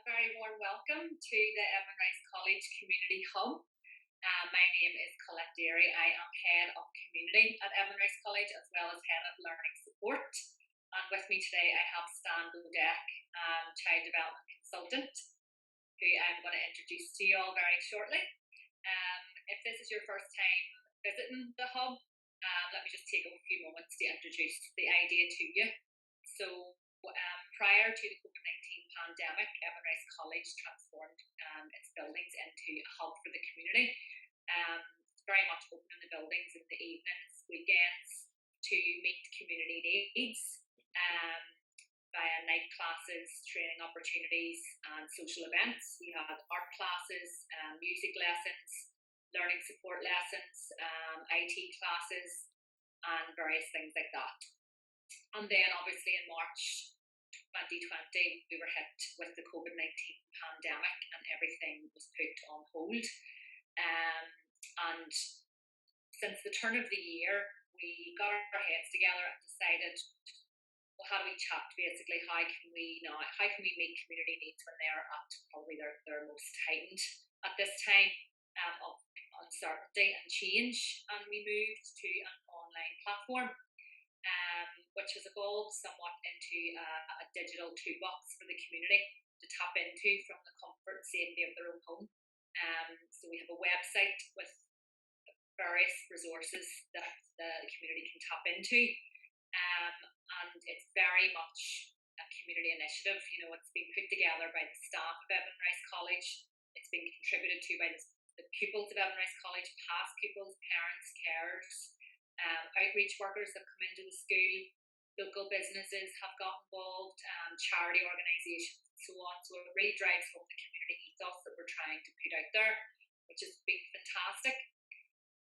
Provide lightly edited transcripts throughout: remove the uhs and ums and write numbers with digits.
very warm welcome to the Evan Rice College Community Hub. My name is Colette Deary. I am Head of Community at Evan Rice College as well as Head of Learning Support. And with me today I have Godek, Child Development Consultant, who I'm going to introduce to you all very shortly. If this is your first time visiting the Hub, let me just take a few moments to introduce the idea to you. So, prior to the COVID-19 pandemic, Evan Rice College transformed its buildings into a hub for the community. It's very much open in the buildings in the evenings, weekends, to meet community needs via night classes, training opportunities, and social events. We had art classes, music lessons, learning support lessons, IT classes, and various things like that. And then obviously in March 2020, we were hit with the COVID-19 pandemic and everything was put on hold. And since the turn of the year, we got our heads together and decided, well, how do we chat basically? How can we meet community needs when they're at probably their most heightened at this time of uncertainty and change? And we moved to an online platform, which has evolved somewhat into a digital toolbox for the community to tap into from the comfort and safety of their own home. So we have a website with various resources that the community can tap into, and it's very much a community initiative. You know, it's been put together by the staff of Evan Rice College. It's been contributed to by the pupils of Evan Rice College, past pupils, parents, carers, outreach workers that come into the school, local businesses have got involved, charity organisations and so on. So it really drives home the community ethos that we're trying to put out there, which has been fantastic.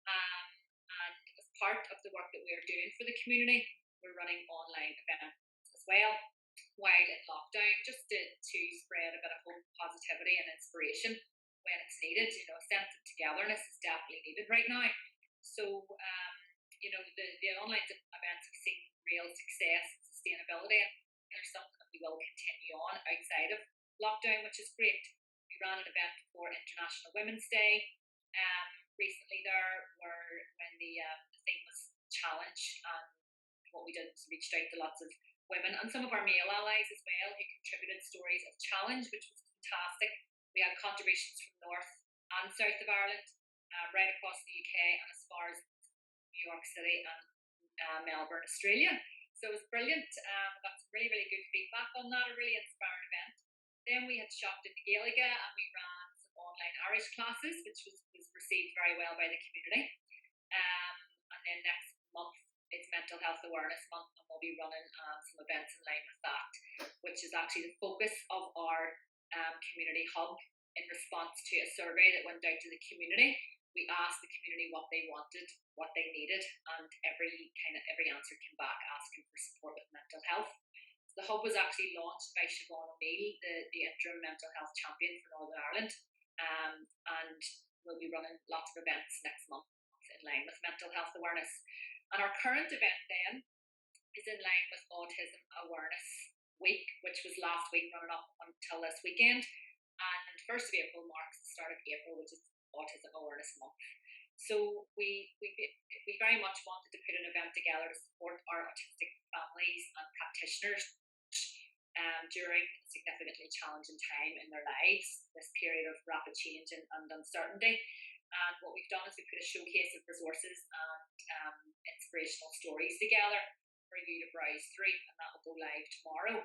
And as part of the work that we're doing for the community, we're running online events as well while in lockdown, just to spread a bit of hope, positivity and inspiration when it's needed. You know, a sense of togetherness is definitely needed right now. So you know, the online events have seen real success and sustainability, and there's something that we will continue on outside of lockdown, which is great. We ran an event for International Women's Day recently there, when the theme was challenge, and what we did was reached out to lots of women and some of our male allies as well who contributed stories of challenge, which was fantastic. We had contributions from North and South of Ireland, right across the UK and as far as New York City and Melbourne, Australia. So it was brilliant. Got some really, really good feedback on that, a really inspiring event. Then we had shopped in the Gaeilge and we ran some online Irish classes, which was received very well by the community. And then next month, it's Mental Health Awareness Month, and we'll be running some events in line with that, which is actually the focus of our community hub in response to a survey that went out to the community. We asked the community what they wanted, what they needed, and every answer came back asking for support with mental health. So the hub was actually launched by Siobhan O'Neill, the interim mental health champion for Northern Ireland, and we'll be running lots of events next month in line with mental health awareness. And our current event then is in line with Autism Awareness Week, which was last week, running up until this weekend. And 1st of April marks the start of April, which is Autism Awareness Month. So we very much wanted to put an event together to support our autistic families and practitioners during a significantly challenging time in their lives, this period of rapid change and uncertainty. And what we've done is we put a showcase of resources and inspirational stories together for you to browse through, and that will go live tomorrow.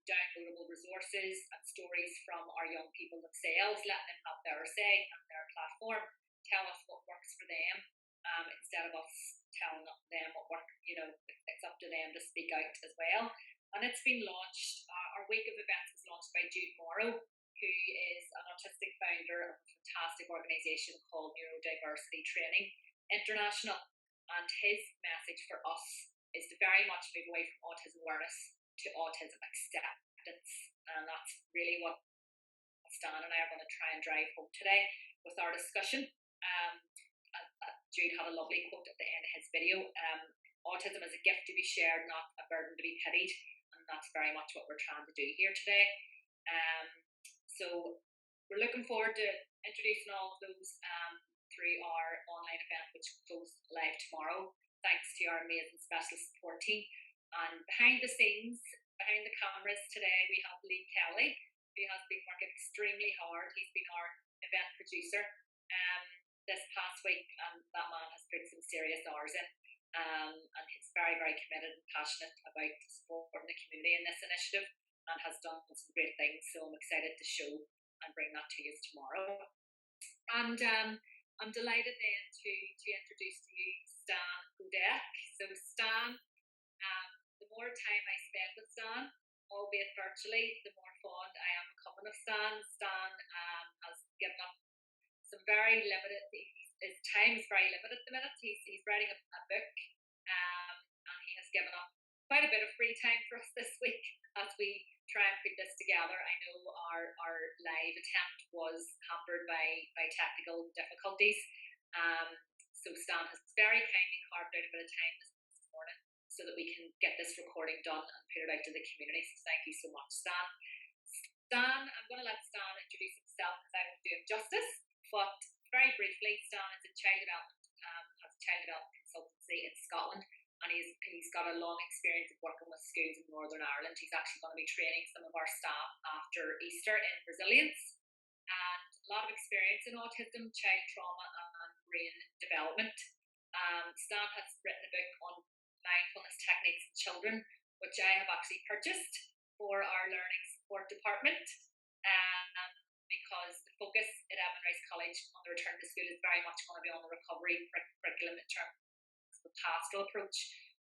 Downloadable resources and stories from our young people themselves, letting them have their say and their platform, tell us what works for them, instead of us telling them what works. You know, it's up to them to speak out as well. And it's been launched, our week of events was launched by Jude Morrow, who is an autistic founder of a fantastic organisation called Neurodiversity Training International. And his message for us is to very much move away from autism awareness to autism acceptance. And that's really what Stan and I are going to try and drive home today with our discussion. Jude had a lovely quote at the end of his video. Autism is a gift to be shared, not a burden to be pitied. And that's very much what we're trying to do here today. So we're looking forward to introducing all of those through our online event, which goes live tomorrow, thanks to our amazing special support team. And behind the scenes, behind the cameras today, we have Lee Kelly, who has been working extremely hard. He's been our event producer this past week, and that man has put some serious hours in. And he's very, very committed and passionate about supporting the community in this initiative and has done some great things. So I'm excited to show and bring that to you tomorrow. And I'm delighted then to introduce to you Stan Godek. So Stan, the more time I spend with Stan, albeit virtually, the more fond I am becoming of Stan. Stan has given up some very limited, his time is very limited at the minute. He's writing a book, and he has given up quite a bit of free time for us this week as we try and put this together. I know our live attempt was hampered by technical difficulties. So Stan has very kindly carved out a bit of time this morning so that we can get this recording done and put it out to the community. So thank you so much, Stan. Stan, I'm going to let Stan introduce himself because I won't do him justice. But very briefly, Stan is a child development consultancy in Scotland, and he's got a long experience of working with schools in Northern Ireland. He's actually going to be training some of our staff after Easter in resilience, and a lot of experience in autism, child trauma, and brain development. Stan has written a book on mindfulness techniques in children, which I have actually purchased for our learning support department. Because the focus at Evan Rice College on the return to school is very much going to be on the recovery curriculum in terms of the pastoral approach,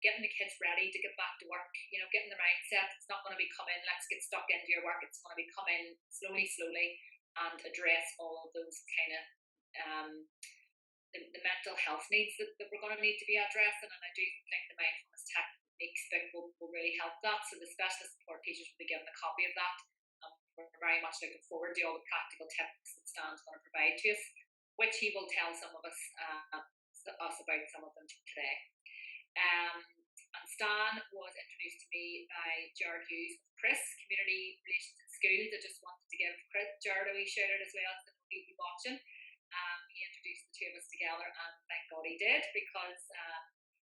getting the kids ready to get back to work, getting the mindset. It's not going to be come in, let's get stuck into your work. It's going to be come in slowly and address all of those kind of the mental health needs that we're going to need to be addressing. And I do think the mindfulness techniques book will really help that. So the specialist support teachers will be given a copy of that. We're very much looking forward to all the practical tips that Stan's going to provide to us, which he will tell some of us about some of them today. And Stan was introduced to me by Jared Hughes of Chris, Community Relations in Schools. I just wanted to give Jared a wee shout out as well, so he'll be watching. He introduced the two of us together, and thank God he did, because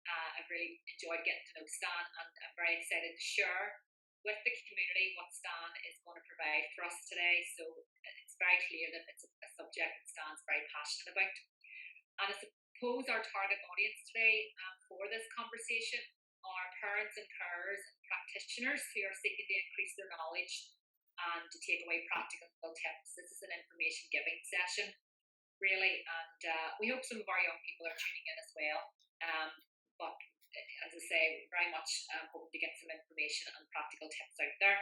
I've really enjoyed getting to know Stan, and I'm very excited to share with the community what Stan is going to provide for us today. So it's very clear that it's a subject that Stan's very passionate about. And I suppose our target audience today for this conversation are parents and carers and practitioners who are seeking to increase their knowledge and to take away practical tips. This is an information giving session, really, and we hope some of our young people are tuning in as well. But as I say, very much hoping to get some information and practical tips out there.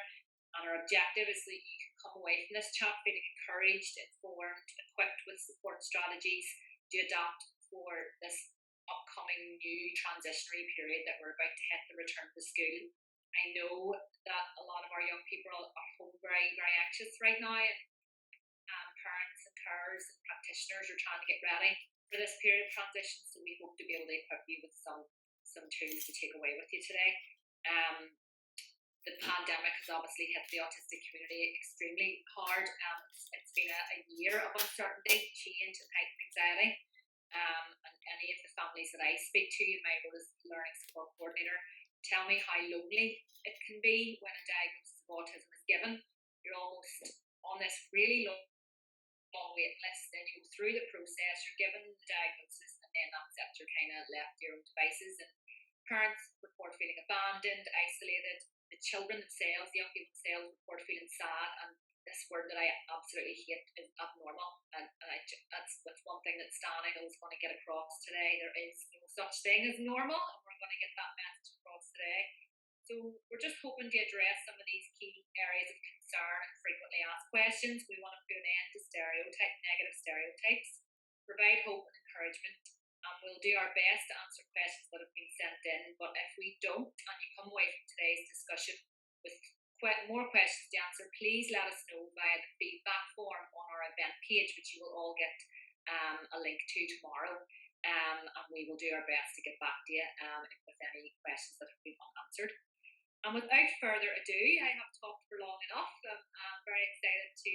And our objective is that you can come away from this chat feeling encouraged, informed, equipped with support strategies to adapt for this upcoming new transitionary period that we're about to hit, the return to school. I know that a lot of our young people are home very, very anxious right now, and parents and carers and practitioners are trying to get ready for this period of transition. So we hope to be able to equip you with some tools to take away with you today. The pandemic has obviously hit the autistic community extremely hard. It's been a year of uncertainty, change, and heightened anxiety. And any of the families that I speak to in my role as learning support coordinator tell me how lonely it can be when a diagnosis of autism is given. You're almost on this really long waiting list, then you go through the process, you're given the diagnosis, and then that's it, you're kind of left to your own devices. And parents report feeling abandoned, isolated. The children themselves, the young people themselves, report feeling sad. And this word that I absolutely hate is abnormal. And that's one thing that Stan, I know, is going to get across today. There is no such thing as normal, and we're going to get that message across today. So we're just hoping to address some of these key areas of concern and frequently asked questions. We want to put an end to negative stereotypes, provide hope and encouragement, and we'll do our best to answer questions that have been sent in. But if we don't, and you come away from today's discussion with more questions to answer, please let us know via the feedback form on our event page, which you will all get a link to tomorrow. And we will do our best to get back to you with any questions that have been unanswered. And without further ado, I have talked for long enough. I'm very excited to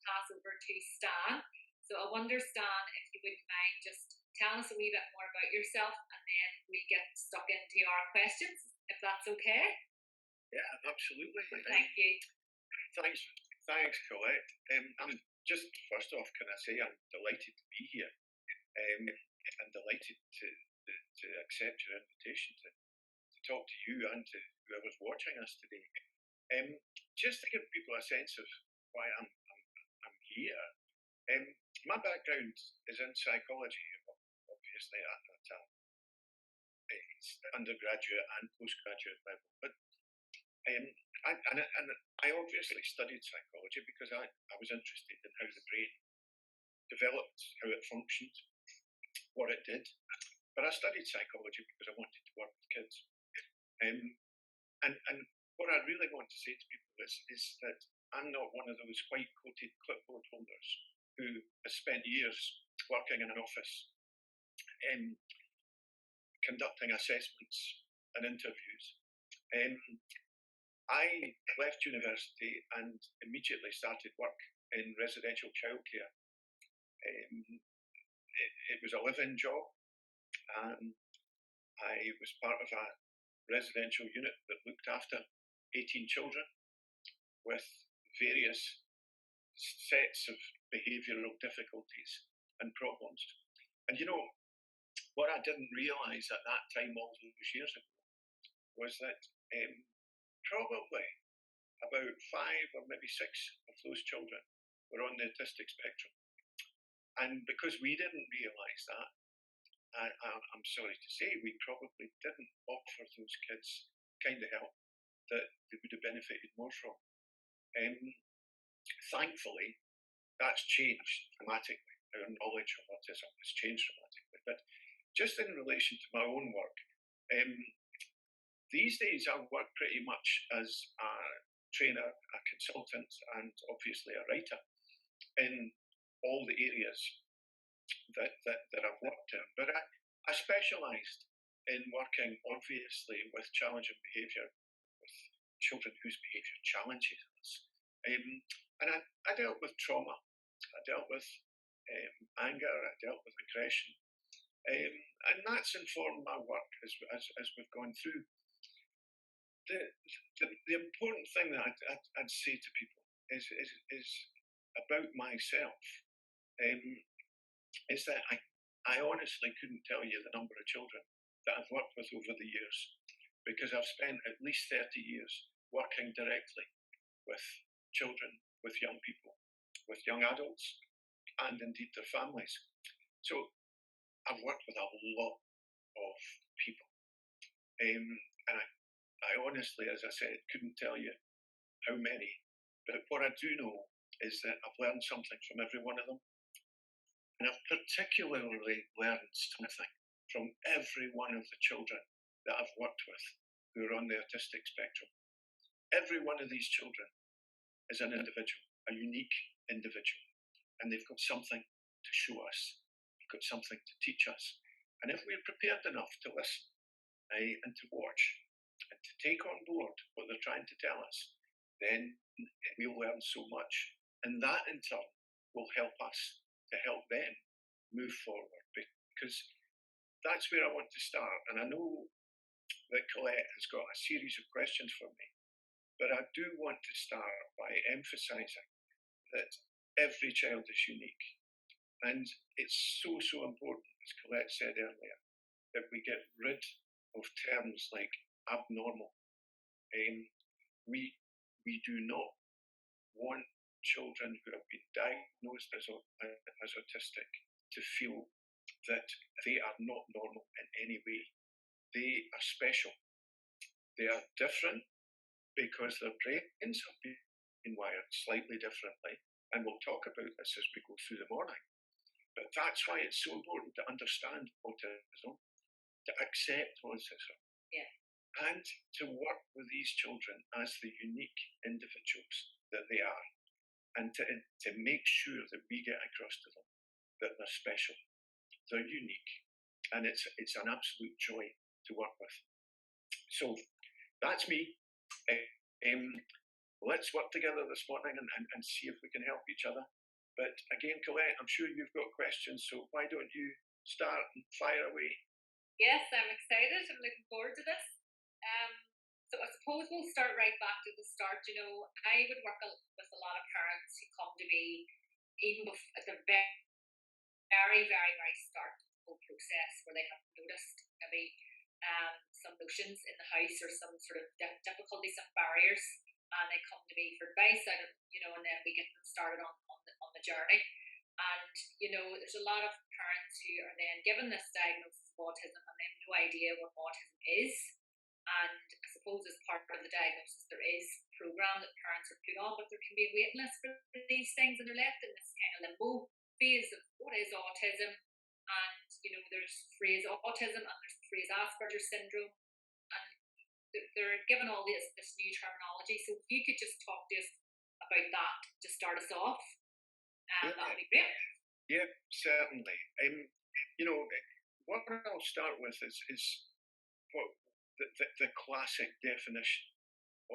pass over to Stan. So I wonder, Stan, if you wouldn't mind just telling us a wee bit more about yourself, and then we get stuck into our questions, if that's okay. Yeah, absolutely. Thank you. Thanks, Colette. I'm just first off, can I say I'm delighted to be here. I'm delighted to accept your invitation to talk to you and to whoever's watching us today. Just to give people a sense of why I'm here. My background is in psychology, obviously at undergraduate and postgraduate level. But I obviously studied psychology because I was interested in how the brain developed, how it functioned, what it did. But I studied psychology because I wanted to work with kids. And what I really want to say to people is that I'm not one of those white-coated clipboard holders who has spent years working in an office, conducting assessments and interviews. I left university and immediately started work in residential childcare. It was a live-in job. I was part of a residential unit that looked after 18 children with various sets of behavioural difficulties and problems. And you know, what I didn't realise at that time, all those years ago, was that probably about 5 or maybe 6 of those children were on the autistic spectrum. And because we didn't realise that, I'm sorry to say, we probably didn't offer those kids kind of help that they would have benefited more from. Thankfully, that's changed dramatically. Our knowledge of autism has changed dramatically. But just in relation to my own work, these days I work pretty much as a trainer, a consultant, and obviously a writer in all the areas that I've worked in. But I specialised in working, obviously, with challenging behaviour, with children whose behaviour challenges us. And I dealt with trauma, I dealt with anger, I dealt with aggression. And that's informed my work as we've gone through. The important thing that I'd say to people is about myself. Is that I honestly couldn't tell you the number of children that I've worked with over the years, because I've spent at least 30 years working directly with children, with young people, with young adults, and indeed their families. So I've worked with a lot of people. And I honestly, as I said, couldn't tell you how many, but what I do know is that I've learned something from every one of them. And I've particularly learned something from every one of the children that I've worked with who are on the autistic spectrum. Every one of these children is an individual, a unique individual, and they've got something to show us. They've got something to teach us. And if we're prepared enough to listen and to watch and to take on board what they're trying to tell us, then we'll learn so much. And that in turn will help us to help them move forward, because that's where I want to start. And I know that Colette has got a series of questions for me, but I do want to start by emphasising that every child is unique. And it's so important, as Colette said earlier, that we get rid of terms like abnormal. We do not want children who have been diagnosed as autistic to feel that they are not normal in any way. They are special. They are different because their brains have been wired slightly differently, and we'll talk about this as we go through the morning. But that's why it's so important to understand autism, to accept autism, and to work with these children as the unique individuals that they are, and to make sure that we get across to them that they're special, they're unique, and it's an absolute joy to work with. So that's me. Um, let's work together this morning and see if we can help each other. But again, Colette, I'm sure you've got questions, so why don't you start and fire away? Yes, I'm excited. I'm looking forward to this. So I suppose we'll start right back to the start. I would work with a lot of parents who come to me even at the very, very, very start of the whole process where they have noticed maybe some notions in the house or some sort of difficulties, some barriers, and they come to me for advice. And then we get them started on the journey. And there's a lot of parents who are then given this diagnosis of autism and they have no idea what autism is. And I suppose as part of the diagnosis, there is a program that parents are put on, but there can be a waiting list for these things, and they're left in this kind of limbo phase of what is autism. And there's phrase autism and there's phrase Asperger's syndrome, and they're given all this new terminology. So if you could just talk to us about that to start us off, that would be great. Yeah, certainly. What I'll start with is what the classic definition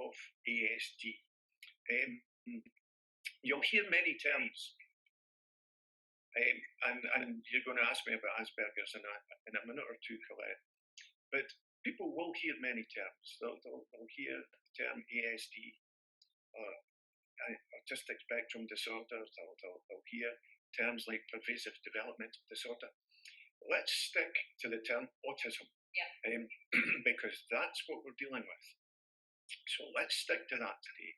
of ASD. You'll hear many terms, and you're going to ask me about Asperger's in a minute or two, Colette. But people will hear many terms. They'll hear the term ASD, autistic spectrum disorder. They'll hear terms like pervasive developmental disorder. Let's stick to the term autism, because that's what we're dealing with. So let's stick to that today.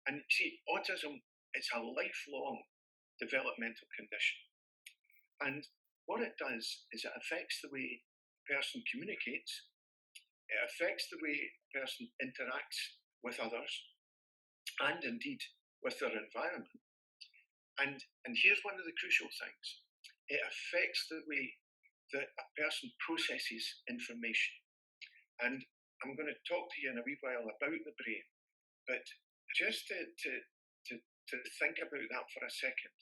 And see, autism is a lifelong developmental condition. And what it does is it affects the way a person communicates, it affects the way a person interacts with others, and indeed with their environment. And here's one of the crucial things. It affects the way that a person processes information. And I'm going to talk to you in a wee while about the brain, but just to think about that for a second,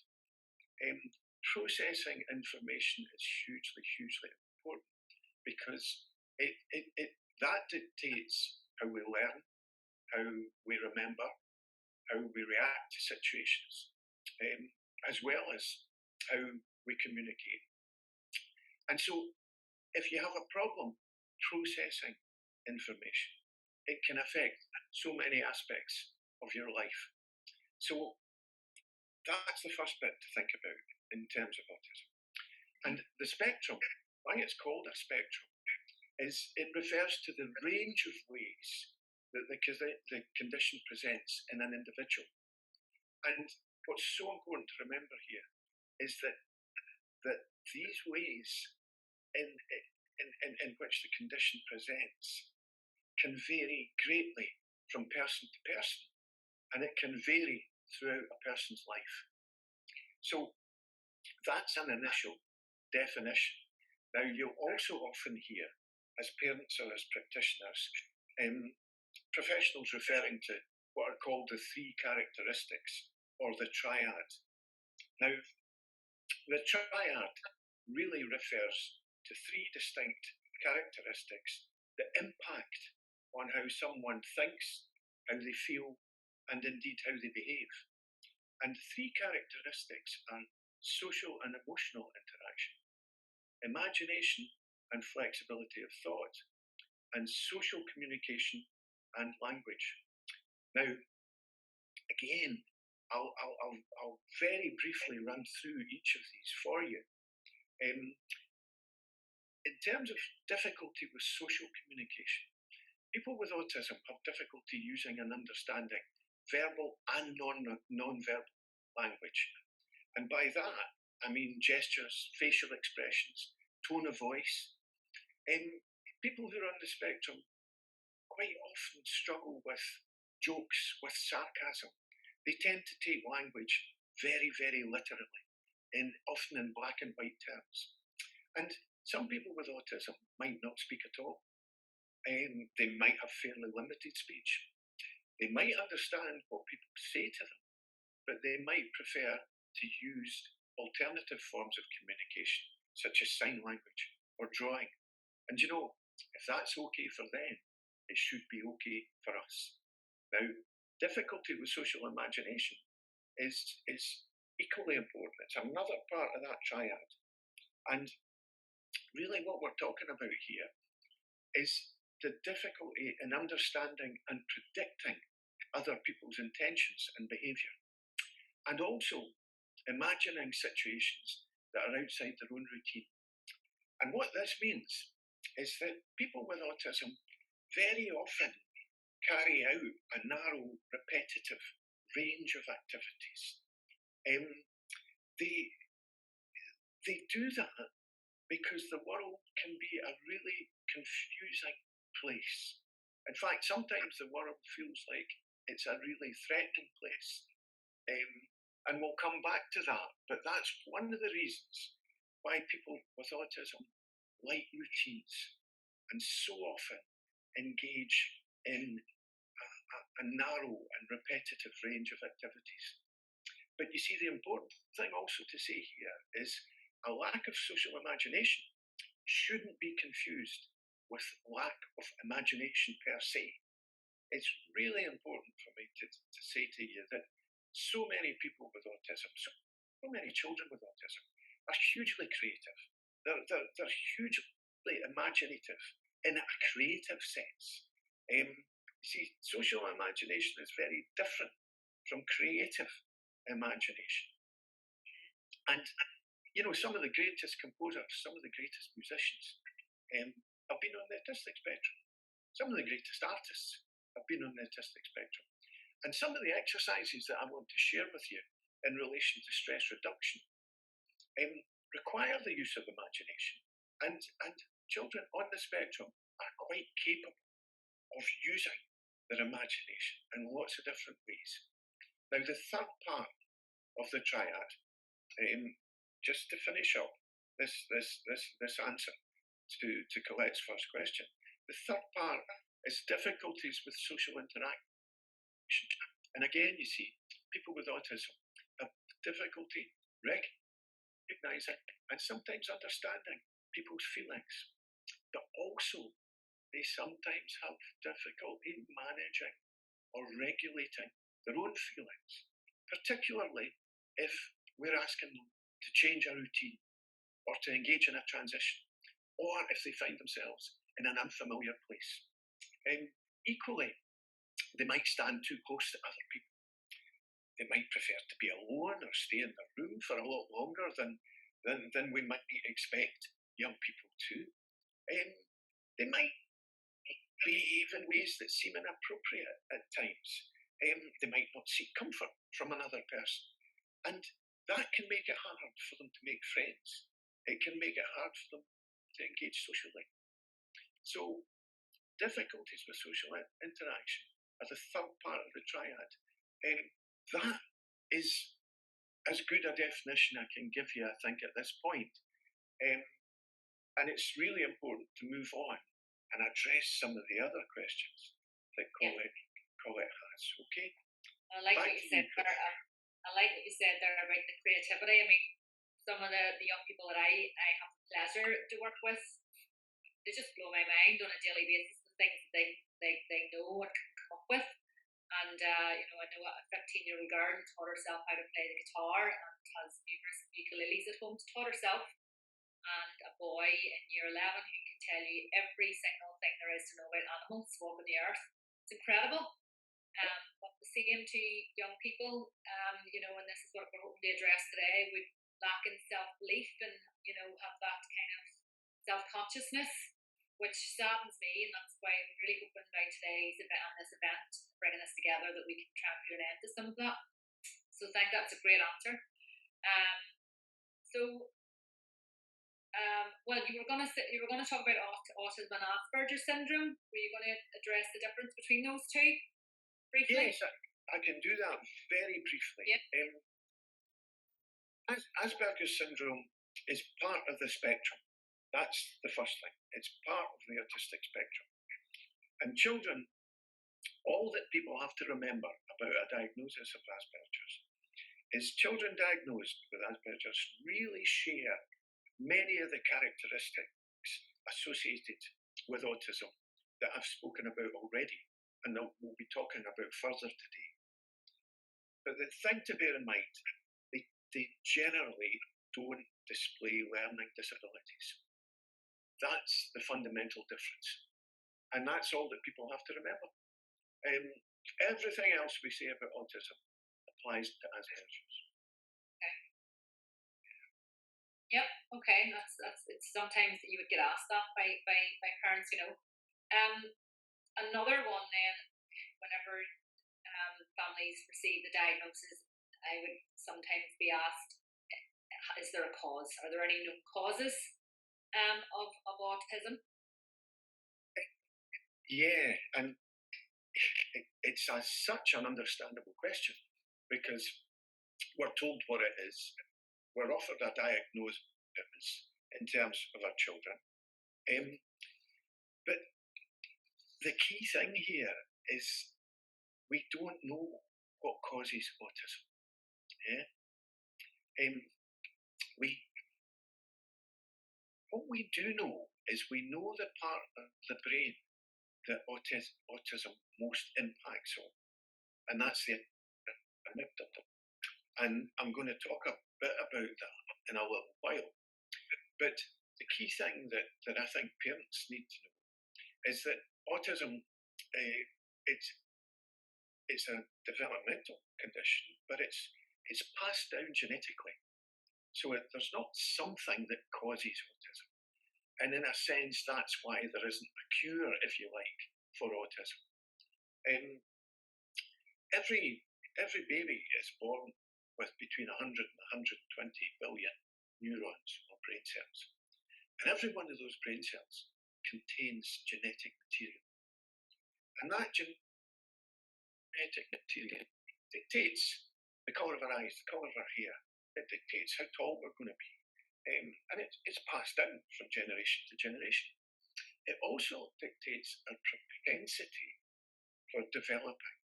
processing information is hugely, hugely important because that dictates how we learn, how we remember, how we react to situations, as well as how we communicate. And so, if you have a problem processing information, it can affect so many aspects of your life. So, that's the first bit to think about in terms of autism. And the spectrum, why it's called a spectrum, is it refers to the range of ways that the condition presents in an individual. And what's so important to remember here is that these ways in which the condition presents can vary greatly from person to person, and it can vary throughout a person's life. So that's an initial definition. Now, you'll also often hear, as parents or as practitioners, professionals referring to what are called the three characteristics, or the triad. Now, the triad really refers to three distinct characteristics that impact on how someone thinks, how they feel, and indeed how they behave. And the three characteristics are social and emotional interaction, imagination and flexibility of thought, and social communication and language. Now, again, I'll very briefly run through each of these for you. In terms of difficulty with social communication, people with autism have difficulty using and understanding verbal and non-verbal language. And by that, I mean gestures, facial expressions, tone of voice. People who are on the spectrum quite often struggle with jokes, with sarcasm. They tend to take language very, very literally, often in black and white terms. And some people with autism might not speak at all. They might have fairly limited speech. They might understand what people say to them, but they might prefer to use alternative forms of communication, such as sign language or drawing. And if that's okay for them, it should be okay for us. Now, difficulty with social imagination is equally important. It's another part of that triad. And really what we're talking about here is the difficulty in understanding and predicting other people's intentions and behaviour, and also imagining situations that are outside their own routine. And what this means is that people with autism very often carry out a narrow, repetitive range of activities. They do that because the world can be a really confusing place. In fact, sometimes the world feels like it's a really threatening place. And we'll come back to that, but that's one of the reasons why people with autism like routines and so often engage in a narrow and repetitive range of activities. But you see, the important thing also to say here is a lack of social imagination shouldn't be confused with lack of imagination per se. It's really important for me to say to you that so many people with autism, so many children with autism, are hugely creative. They're hugely imaginative in a creative sense. You see, social imagination is very different from creative imagination. And, you know, some of the greatest composers, some of the greatest musicians have been on the autistic spectrum. Some of the greatest artists have been on the autistic spectrum. And some of the exercises that I want to share with you in relation to stress reduction require the use of imagination. And children on the spectrum are quite capable of using their imagination in lots of different ways. Now, the third part of the triad, just to finish up this answer to Colette's first question, the third part is difficulties with social interaction. And again, you see, people with autism have difficulty recognizing and sometimes understanding people's feelings, but also they sometimes have difficulty managing or regulating their own feelings, particularly if we're asking them to change a routine or to engage in a transition, or if they find themselves in an unfamiliar place. Equally, they might stand too close to other people. They might prefer to be alone or stay in their room for a lot longer than we might expect young people to. They might behave in ways that seem inappropriate at times. They might not seek comfort from another person. And that can make it hard for them to make friends. It can make it hard for them to engage socially. So, difficulties with social interaction are the third part of the triad. That is as good a definition I can give you, I think, at this point. And it's really important to move on and address some of the other questions that Colette has. Okay? I like what you said there. I like what you said there about the creativity. I mean, some of the young people that I have the pleasure to work with, they just blow my mind on a daily basis, the things that they know and can come up with. And I know a 15-year-old girl who taught herself how to play the guitar and has numerous ukuleles at home, taught herself, and a boy in year 11 who can tell you every single thing there is to know about animals walking the earth. It's incredible. But the same to young people, and this is what we're hoping to address today, would lack in self-belief and, have that kind of self-consciousness, which saddens me, and that's why I'm really hoping by today's event and this event, bringing us together, that we can try and put an end to some of that. So I think that's a great answer. Well, you were going to talk about autism and Asperger's syndrome. Were you going to address the difference between those two briefly? Yes, I can do that very briefly. Yep. Asperger's syndrome is part of the spectrum. That's the first thing. It's part of the autistic spectrum. And children, all that people have to remember about a diagnosis of Asperger's is children diagnosed with Asperger's really share many of the characteristics associated with autism that I've spoken about already and we'll be talking about further today. But the thing to bear in mind, they generally don't display learning disabilities. That's the fundamental difference. And that's all that people have to remember. Everything else we say about autism applies to Asperger's. Okay. Yep. Okay. That's it's sometimes you would get asked that by parents, you know. Another one then, whenever families receive the diagnosis, I would sometimes be asked, is there a cause? Are there any known causes of autism? Yeah, and it's such an understandable question because we're told what it is, we're offered a diagnosis in terms of our children. But the key thing here is we don't know what causes autism. Yeah? What we do know is we know the part of the brain that autism most impacts on, and that's the amygdala. And I'm going to talk a bit about that in a little while. But the key thing that I think parents need to know is that autism, it's a developmental condition, but it's passed down genetically. So there's not something that causes autism. And in a sense, that's why there isn't a cure, if you like, for autism. Every baby is born with between 100 and 120 billion neurons or brain cells. And every one of those brain cells contains genetic material. And that genetic material dictates the colour of our eyes, the colour of our hair. It dictates how tall we're going to be. And it's passed down from generation to generation. It also dictates our propensity for developing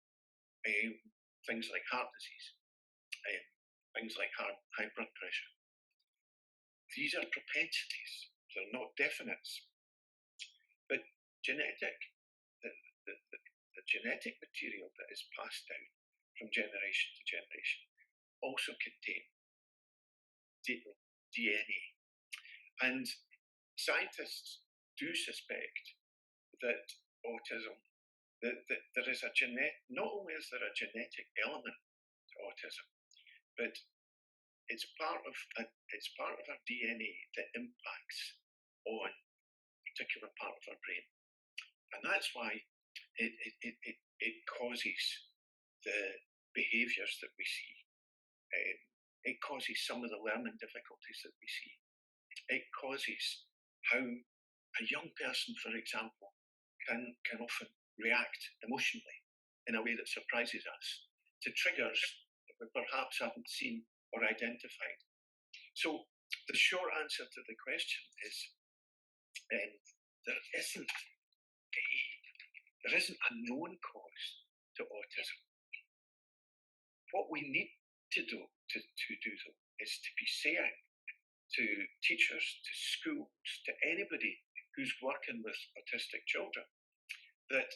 things like heart disease, things like high blood pressure. These are propensities, they're not definites. But the genetic material that is passed down from generation to generation also contain DNA. And scientists do suspect that autism, that there is not only is there a genetic element to autism, but it's part of our DNA that impacts on a particular part of our brain. And that's why it causes the behaviours that we see. It causes some of the learning difficulties that we see. It causes how a young person, for example, can often react emotionally in a way that surprises us to triggers that we perhaps haven't seen or identified. So the short answer to the question is there isn't a known cause to autism. What we need to do though is to be saying to teachers, to schools, to anybody who's working with autistic children that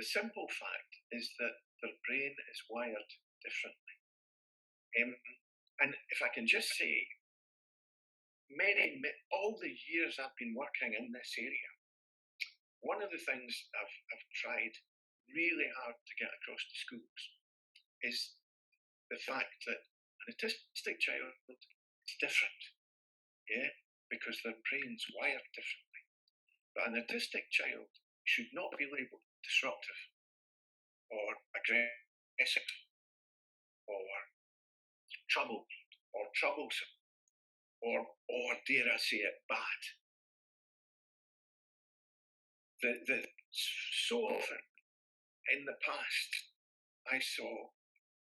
the simple fact is that their brain is wired differently. And if I can just say, all the years I've been working in this area, one of the things I've tried really hard to get across to schools is the fact that an autistic child is different, yeah, because their brain's wired differently. But an autistic child should not be labelled disruptive or aggressive or troubled or troublesome or dare I say it, bad. So often in the past I saw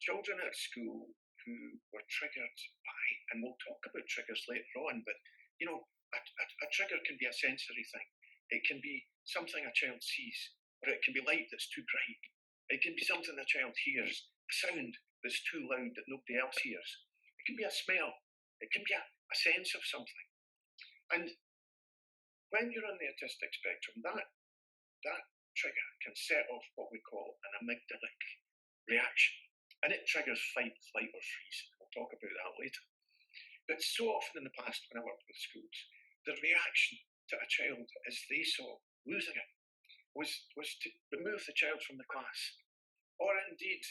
children at school who were triggered by, and we'll talk about triggers later on, but you know, a trigger can be a sensory thing. It can be something a child sees, or it can be light that's too bright. It can be something a child hears, a sound that's too loud that nobody else hears. It can be a smell. It can be a sense of something. And when you're on the autistic spectrum, that trigger can set off what we call an amygdalic reaction. And it triggers fight, flight, or freeze. We'll talk about that later. But so often in the past, when I worked with schools, the reaction to a child as they saw losing it was to remove the child from the class, or indeed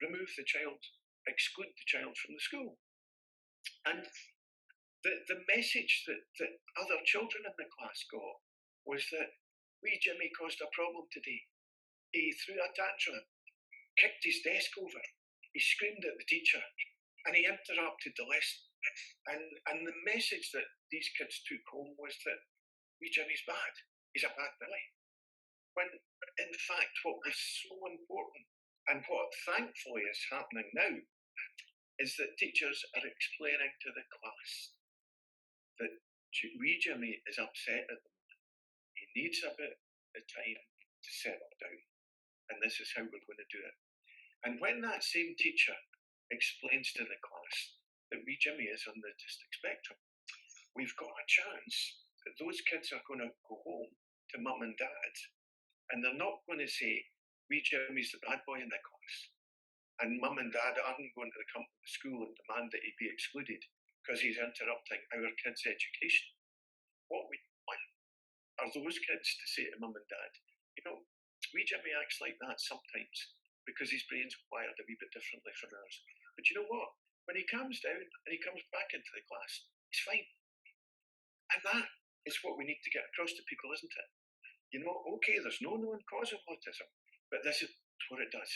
remove the child, exclude the child from the school. And the message that other children in the class got was that wee Jimmy caused a problem today. He threw a tantrum, kicked his desk over, he screamed at the teacher, and he interrupted the lesson. And the message that these kids took home was that wee Jimmy's bad. He's a bad boy. When in fact what was so important, and what thankfully is happening now, is that teachers are explaining to the class that wee Jimmy is upset at the moment. He needs a bit of time to settle down, and this is how we're going to do it. And when that same teacher explains to the class that wee Jimmy is on the autistic spectrum, we've got a chance that those kids are going to go home to mum and dad, and they're not going to say, wee Jimmy's the bad boy in the class, and mum and dad aren't going to come to the school and demand that he be excluded because he's interrupting our kids' education. What we want are those kids to say to mum and dad, you know, wee Jimmy acts like that sometimes because his brain's wired a wee bit differently from ours. But you know what? When he calms down and he comes back into the class, he's fine. And that is what we need to get across to people, isn't it? You know, okay, there's no known cause of autism, but this is what it does,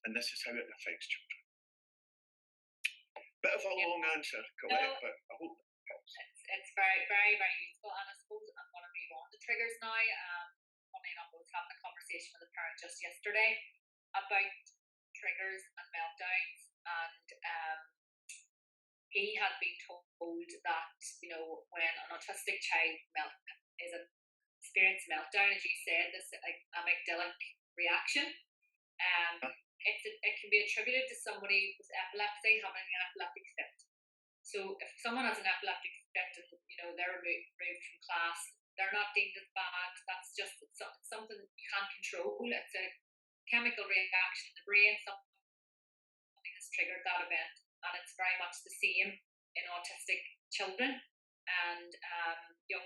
and this is how it affects children. Bit of a long answer, Colette, but I hope that helps. It's very, very, very useful, and I suppose I'm going to move on to triggers now. Funny enough, I was having a conversation with a parent just yesterday about triggers and meltdowns, and he had been told that, you know, when an autistic child experiences meltdown, as you said, this amygdalic reaction, it can be attributed to somebody with epilepsy having an epileptic fit. So if someone has an epileptic fit and, you know, they're removed from class, they're not deemed as bad. That's just something you can't control. It's a chemical reaction in the brain. Something has triggered that event, and it's very much the same in autistic children and young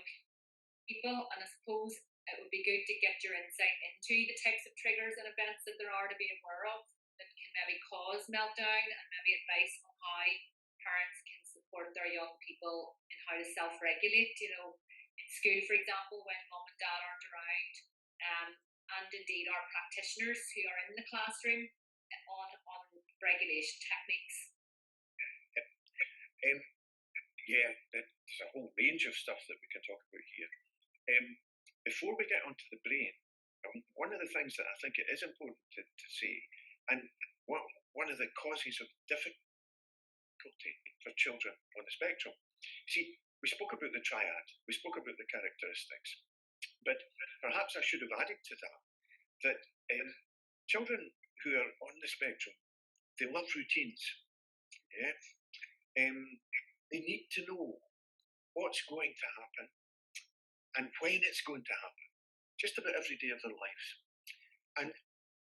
people. And I suppose it would be good to get your insight into the types of triggers and events that there are to be aware of that can maybe cause meltdown, and maybe advice on how parents can support their young people in how to self-regulate. You know, in school, for example, when mum and dad aren't around, and indeed our practitioners who are in the classroom on regulation techniques. Yeah, there's a whole range of stuff that we can talk about here. Before we get onto the brain, one of the things that I think it is important to say, and one of the causes of difficulty for children on the spectrum, see, we spoke about the triad, we spoke about the characteristics, but perhaps I should have added to that children who are on the spectrum, they love routines. Yeah, they need to know what's going to happen and when it's going to happen, just about every day of their lives. And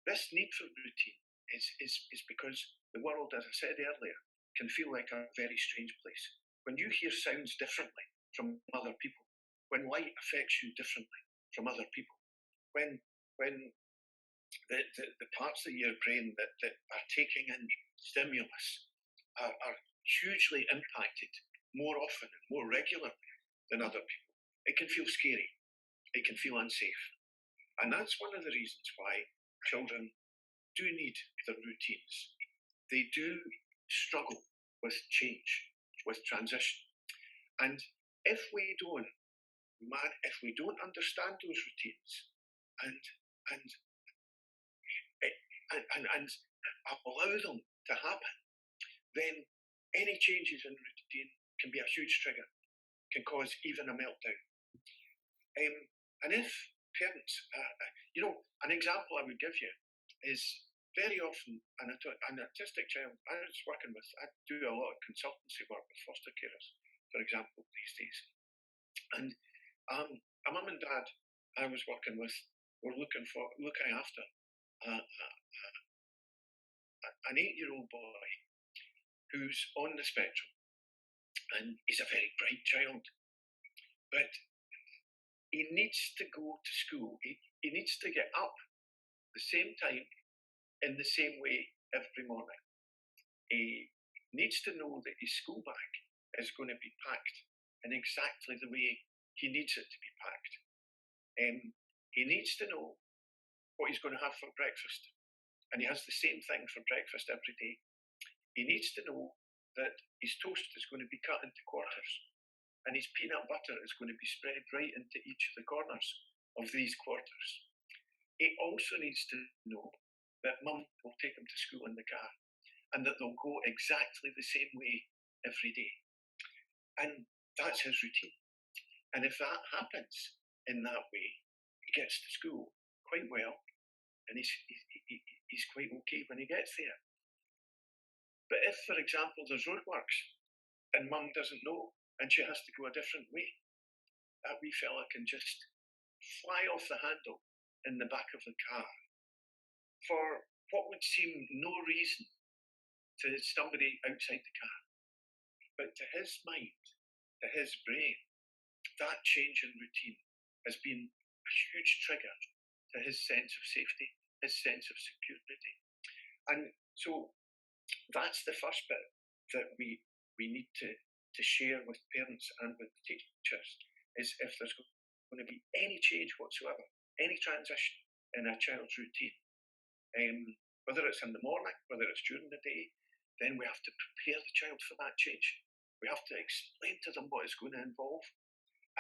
this need for routine is because the world, as I said earlier, can feel like a very strange place. When you hear sounds differently from other people, when light affects you differently from other people, when the parts of your brain that are taking in stimulus are hugely impacted more often and more regularly than other people, it can feel scary. It can feel unsafe. And that's one of the reasons why children do need their routines. They do struggle with change, with transition. And if we don't understand those routines and allow them to happen, then any changes in routine can be a huge trigger, can cause even a meltdown. And if parents, an example I would give you is very often an autistic child I was working with. I do a lot of consultancy work with foster carers, for example, these days. And a mum and dad I was working with we're looking after an 8-year-old boy who's on the spectrum, and he's a very bright child, but he needs to go to school. He needs to get up the same time in the same way every morning. He needs to know that his school bag is going to be packed in exactly the way he needs it to be packed. He needs to know what he's going to have for breakfast, and he has the same thing for breakfast every day. He needs to know that his toast is going to be cut into quarters, and his peanut butter is going to be spread right into each of the corners of these quarters. He also needs to know that mum will take him to school in the car, and that they'll go exactly the same way every day. And that's his routine. And if that happens in that way, he gets to school quite well, and he's quite okay when he gets there. But if, for example, there's roadworks and mum doesn't know and she has to go a different way, that wee fella can just fly off the handle in the back of the car for what would seem no reason to somebody outside the car. But to his mind, to his brain, that change in routine has been a huge trigger to his sense of safety, his sense of security. And so that's the first bit that we need to share with parents and with teachers, is if there's going to be any change whatsoever, any transition in a child's routine, whether it's in the morning, whether it's during the day, then we have to prepare the child for that change. We have to explain to them what it's going to involve,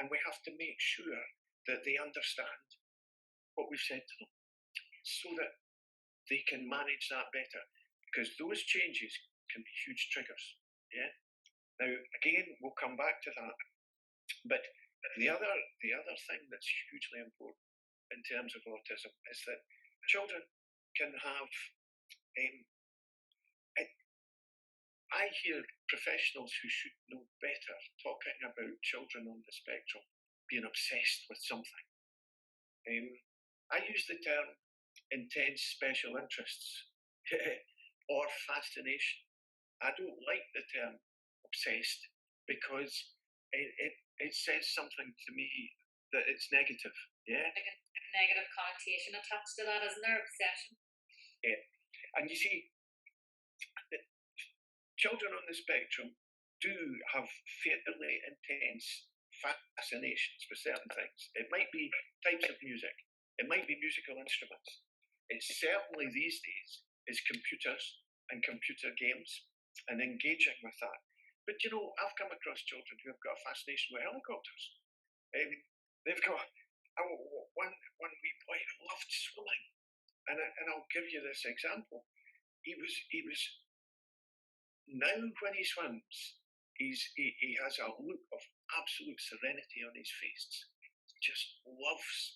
and we have to make sure that they understand what we've said to them, so that they can manage that better, because those changes can be huge triggers. Yeah. Now, again, we'll come back to that, but the other thing that's hugely important in terms of autism is that children can have. I hear professionals who should know better talking about children on the spectrum being obsessed with something. I use the term intense special interests or fascination. I don't like the term obsessed, because it says something to me that it's negative. Yeah. Like a negative connotation attached to that, isn't there? Obsession. Yeah. And you see, children on the spectrum do have fairly intense fascinations for certain things. It might be types of music, it might be musical instruments. It certainly these days is computers and computer games and engaging with that. But you know, I've come across children who have got a fascination with helicopters. They've got one wee boy who loved swimming, and I'll give you this example. He was now when he swims, he has a look of absolute serenity on his face. He just loves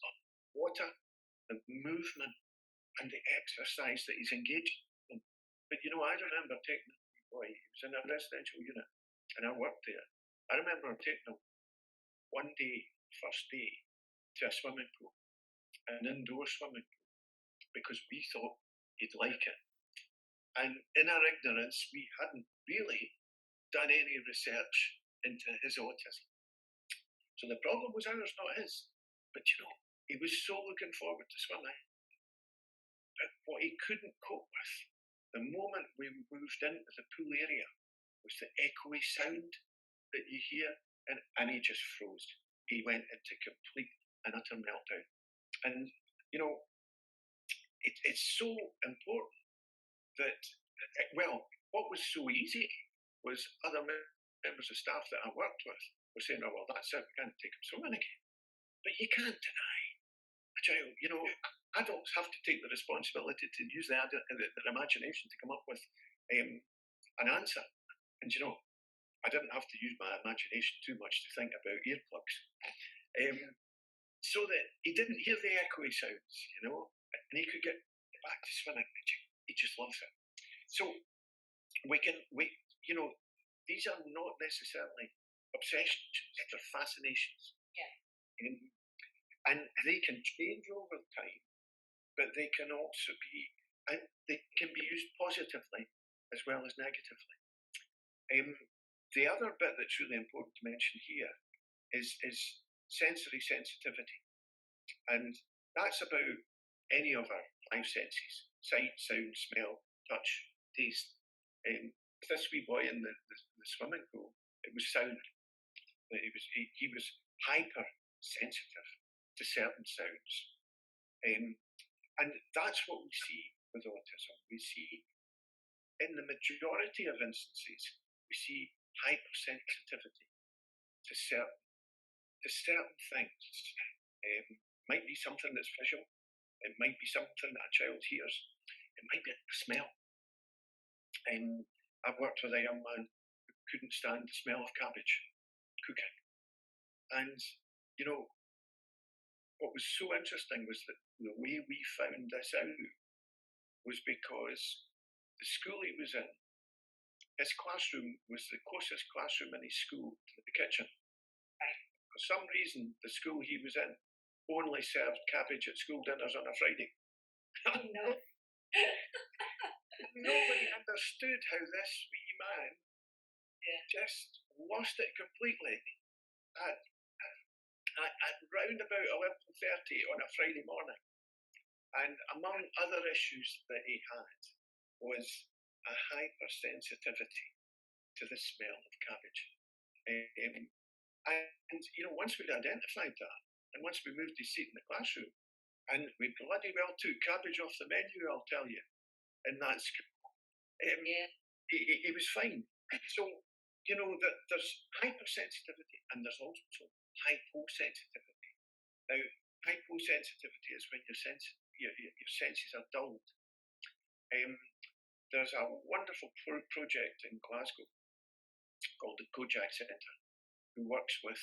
water, the movement, and the exercise that he's engaged in. But you know, I remember taking a boy, he was in a residential unit, and I worked there. I remember taking him one day, first day, to a swimming pool, an indoor swimming pool, because we thought he'd like it. And in our ignorance, we hadn't really done any research into his autism. So the problem was ours, not his. But you know, he was so looking forward to swimming. But what he couldn't cope with, the moment we moved into the pool area, was the echoey sound that you hear, and he just froze. He went into complete and utter meltdown. And you know, it's so important that, well, what was so easy was other members of staff that I worked with were saying, oh, well, that's it, we can't take him swimming again. But you can't deny a child, you know, adults have to take the responsibility to use their imagination to come up with an answer. And, you know, I didn't have to use my imagination too much to think about earplugs. So that he didn't hear the echoey sounds, you know, and he could get back to swimming. He just loves it. So you know, these are not necessarily obsessions, they're fascinations. Yeah. And they can change over time, but they can also be, and they can be used positively as well as negatively. The other bit that's really important to mention here is sensory sensitivity. And that's about any of our five senses: sight, sound, smell, touch, taste. This wee boy in the swimming pool, it was sound. He was hyper sensitive to certain sounds. And that's what we see with autism. We see, in the majority of instances, we see hypersensitivity to certain things. Might be something that's visual. It might be something that a child hears. It might be a smell. I've worked with a young man who couldn't stand the smell of cabbage cooking. And, what was so interesting was that the way we found this out was because the school he was in, his classroom was the closest classroom in his school to the kitchen. For some reason, the school he was in only served cabbage at school dinners on a Friday. No. Nobody understood how this wee man just lost it completely at round about 11:30 on a Friday morning. And among other issues that he had was a hypersensitivity to the smell of cabbage. And once we'd identified that, and once we moved his seat in the classroom, and we bloody well took cabbage off the menu, I'll tell you, in that school, he was fine. So, that there's hypersensitivity and there's also hyposensitivity. Now, hyposensitivity is when your senses are dulled. There's a wonderful project in Glasgow called the Godek Centre, who work with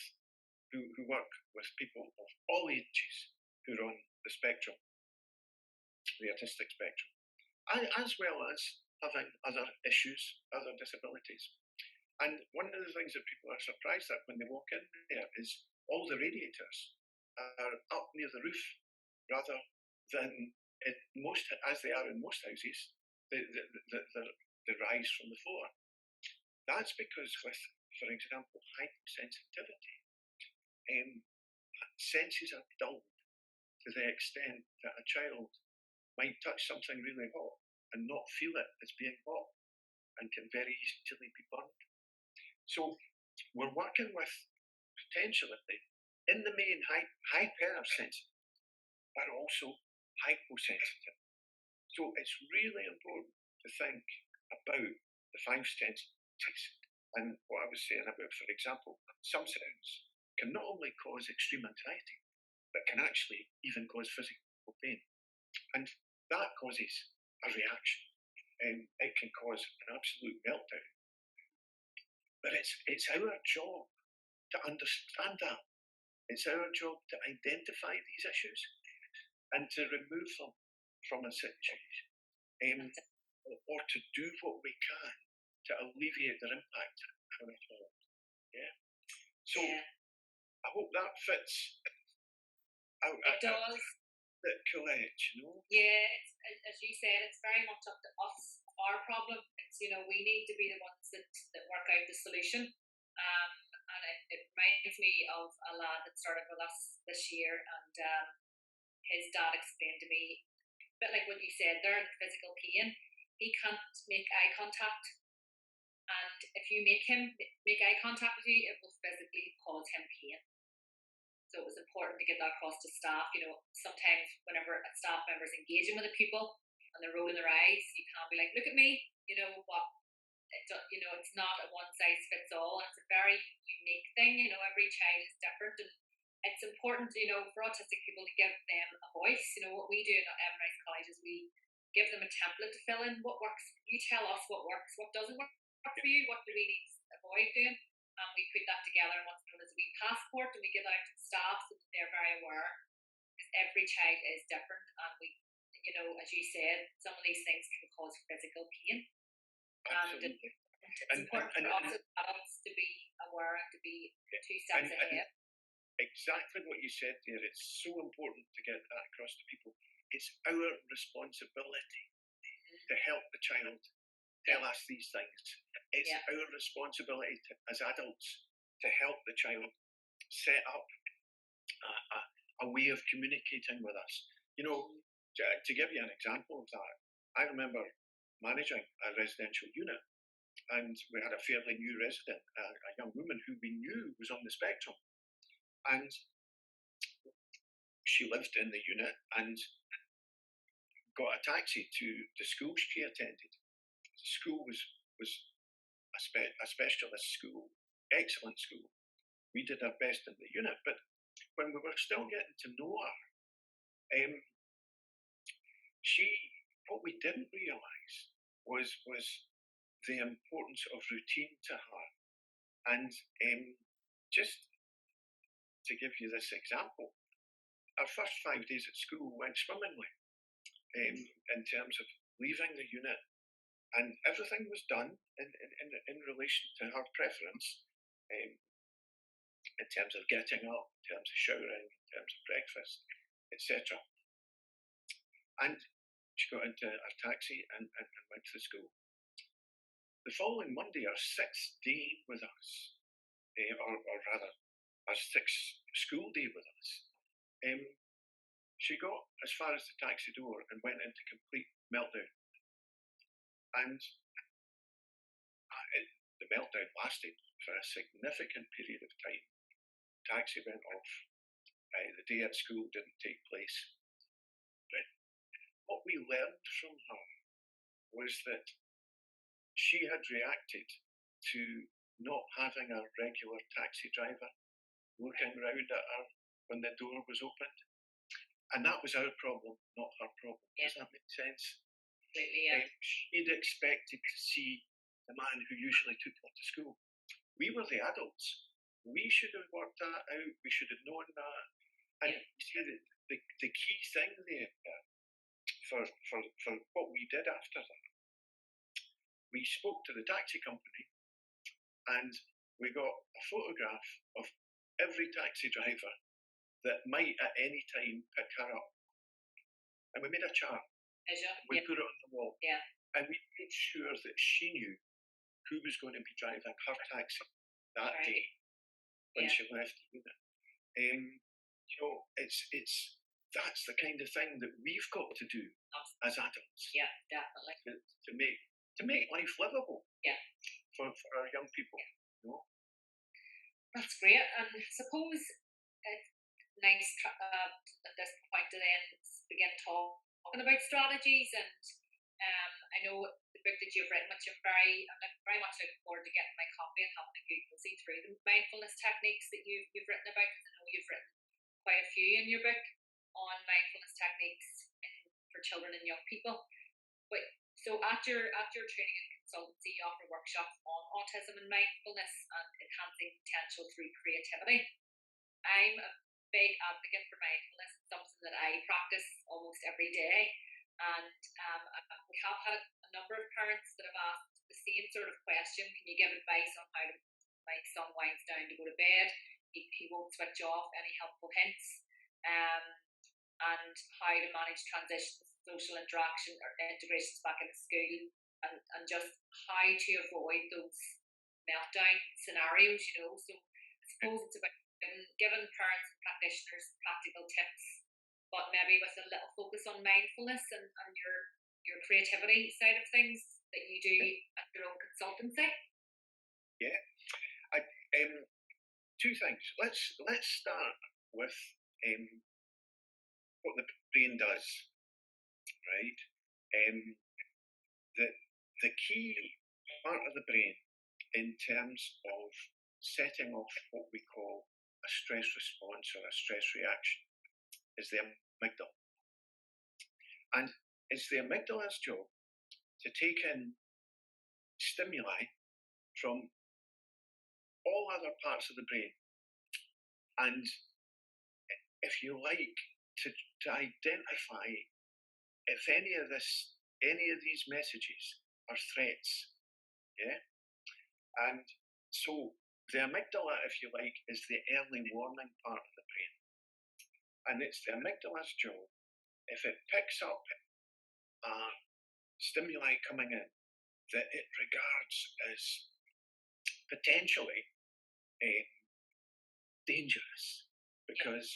people of all ages who are on the spectrum, the autistic spectrum, as well as having other issues, other disabilities. And one of the things that people are surprised at when they walk in there is all the radiators are up near the roof, rather than as they are in most houses, they rise from the floor. That's because with, for example, hypersensitivity, senses are dulled to the extent that a child might touch something really hot and not feel it as being hot and can very easily be burned. So we're working with, potentially, in the main, hypersensitive, but also hyposensitive. So it's really important to think about the five senses. And what I was saying about, for example, some sounds can not only cause extreme anxiety, but can actually even cause physical pain. And that causes a reaction. It can cause an absolute meltdown. But it's our job to understand that. It's our job to identify these issues and to remove them from a situation, or to do what we can to alleviate their impact on a child. So I hope that fits. It does. Colette, Yeah, as you said, it's very much up to us, our problem. It's, we need to be the ones that work out the solution. And it reminds me of a lad that started with us this year, and his dad explained to me, a bit like what you said there, the physical pain. He can't make eye contact, and if you make him make eye contact with you, it will physically cause him pain. So it was important to get that across to staff. Sometimes whenever a staff member is engaging with a pupil and they're rolling their eyes, you can't be like, look at me, it's not a one size fits all. It's a very unique thing. Every child is different, and it's important, for autistic people to give them a voice. What we do at Emerald College is we give them a template to fill in. What works? You tell us what works. What doesn't work for you? What do we need to avoid doing? And we put that together in what's known as a wee passport, and we give that out to the staff so that they're very aware. Because every child is different, and we, as you said, some of these things can cause physical pain. And it's important for us as adults to be aware and to be 2 steps ahead. exactly what you said there. It's so important to get that across to people. It's our responsibility to help the child tell us these things. It's our responsibility as adults to help the child set up a way of communicating with us. You know, to give you an example of that, I remember managing a residential unit, and we had a fairly new resident, a young woman who we knew was on the spectrum, and she lived in the unit and got a taxi to the school she attended. The school was a specialist school, excellent school. We did our best in the unit, but when we were still getting to know her, what we didn't realise was the importance of routine to her. And just to give you this example, our first 5 days at school went swimmingly in terms of leaving the unit, and everything was done in relation to her preference, in terms of getting up, in terms of showering, in terms of breakfast, etc. And she got into our taxi and went to the school. The following Monday, our 6th day with us, or rather, our 6th school day with us, she got as far as the taxi door and went into complete meltdown. And the meltdown lasted for a significant period of time. The taxi went off. The day at school didn't take place. But what we learned from her was that she had reacted to not having a regular taxi driver looking round at her when the door was opened. And that was our problem, not her problem. Does that make sense? Absolutely, she'd expected to see the man who usually took her to school. We were the adults. We should have worked that out. We should have known that. And you see, the key thing there for what we did after that, we spoke to the taxi company and we got a photograph of every taxi driver that might at any time pick her up. And we made a chart. We put it on the wall. And we made sure that she knew who was going to be driving her taxi that day when she left the unit. You know, that's the kind of thing that we've got to do as adults. Yeah, definitely. To make life livable. For our young people. You know? That's great. And I suppose it's nice at this point to then begin talking about strategies. And I know the book that you've written, which I'm very much looking forward to getting my copy and having a good nosy through the mindfulness techniques that you've written about, because I know you've written quite a few in your book on mindfulness techniques for children and young people. But so at your training and consultancy, you offer workshops on autism and mindfulness and enhancing potential through creativity. I'm a big advocate for mindfulness. It's something that I practice almost every day. And we have had a number of parents that have asked the same sort of question: can you give advice on how my son winds down to go to bed? He won't switch off. Any helpful hints? And how to manage transitions, social interaction or integrations back into school, and just how to avoid those meltdown scenarios, you know. So I suppose it's about giving parents and practitioners practical tips, but maybe with a little focus on mindfulness and your creativity side of things that you do at your own consultancy. Yeah. Two things. Let's start with what the brain does, right? The key part of the brain in terms of setting off what we call a stress response or a stress reaction is the amygdala. And it's the amygdala's job to take in stimuli from all other parts of the brain and, if you like, to identify if any of these messages are threats. Yeah? And so The amygdala, if you like, is the early warning part of the brain. And it's the amygdala's job, if it picks up stimuli coming in that it regards as potentially dangerous, because,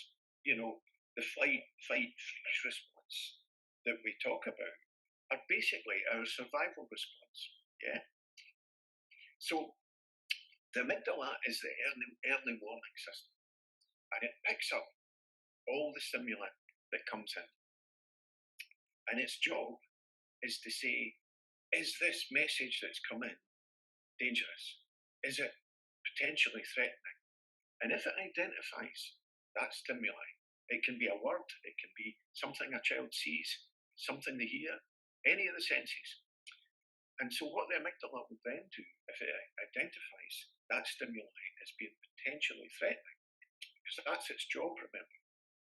the fight, freeze response that we talk about are basically our survival response. Yeah. So the amygdala is the early warning system, and it picks up all the stimuli that comes in. And its job is to say, is this message that's come in dangerous? Is it potentially threatening? And if it identifies that stimuli, it can be a word, it can be something a child sees, something they hear, any of the senses. And so what the amygdala will then do, if it identifies that stimuli as being potentially threatening, because that's its job, remember,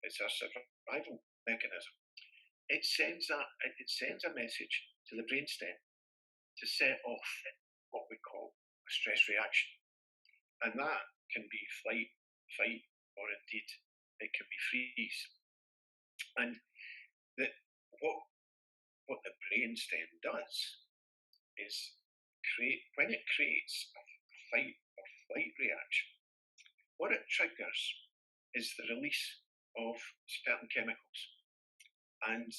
it's a survival mechanism, it sends a message to the brainstem to set off what we call a stress reaction. And that can be flight, fight, or indeed it can be freeze. And what the brainstem does is when it creates a fight or flight reaction, what it triggers is the release of certain chemicals. And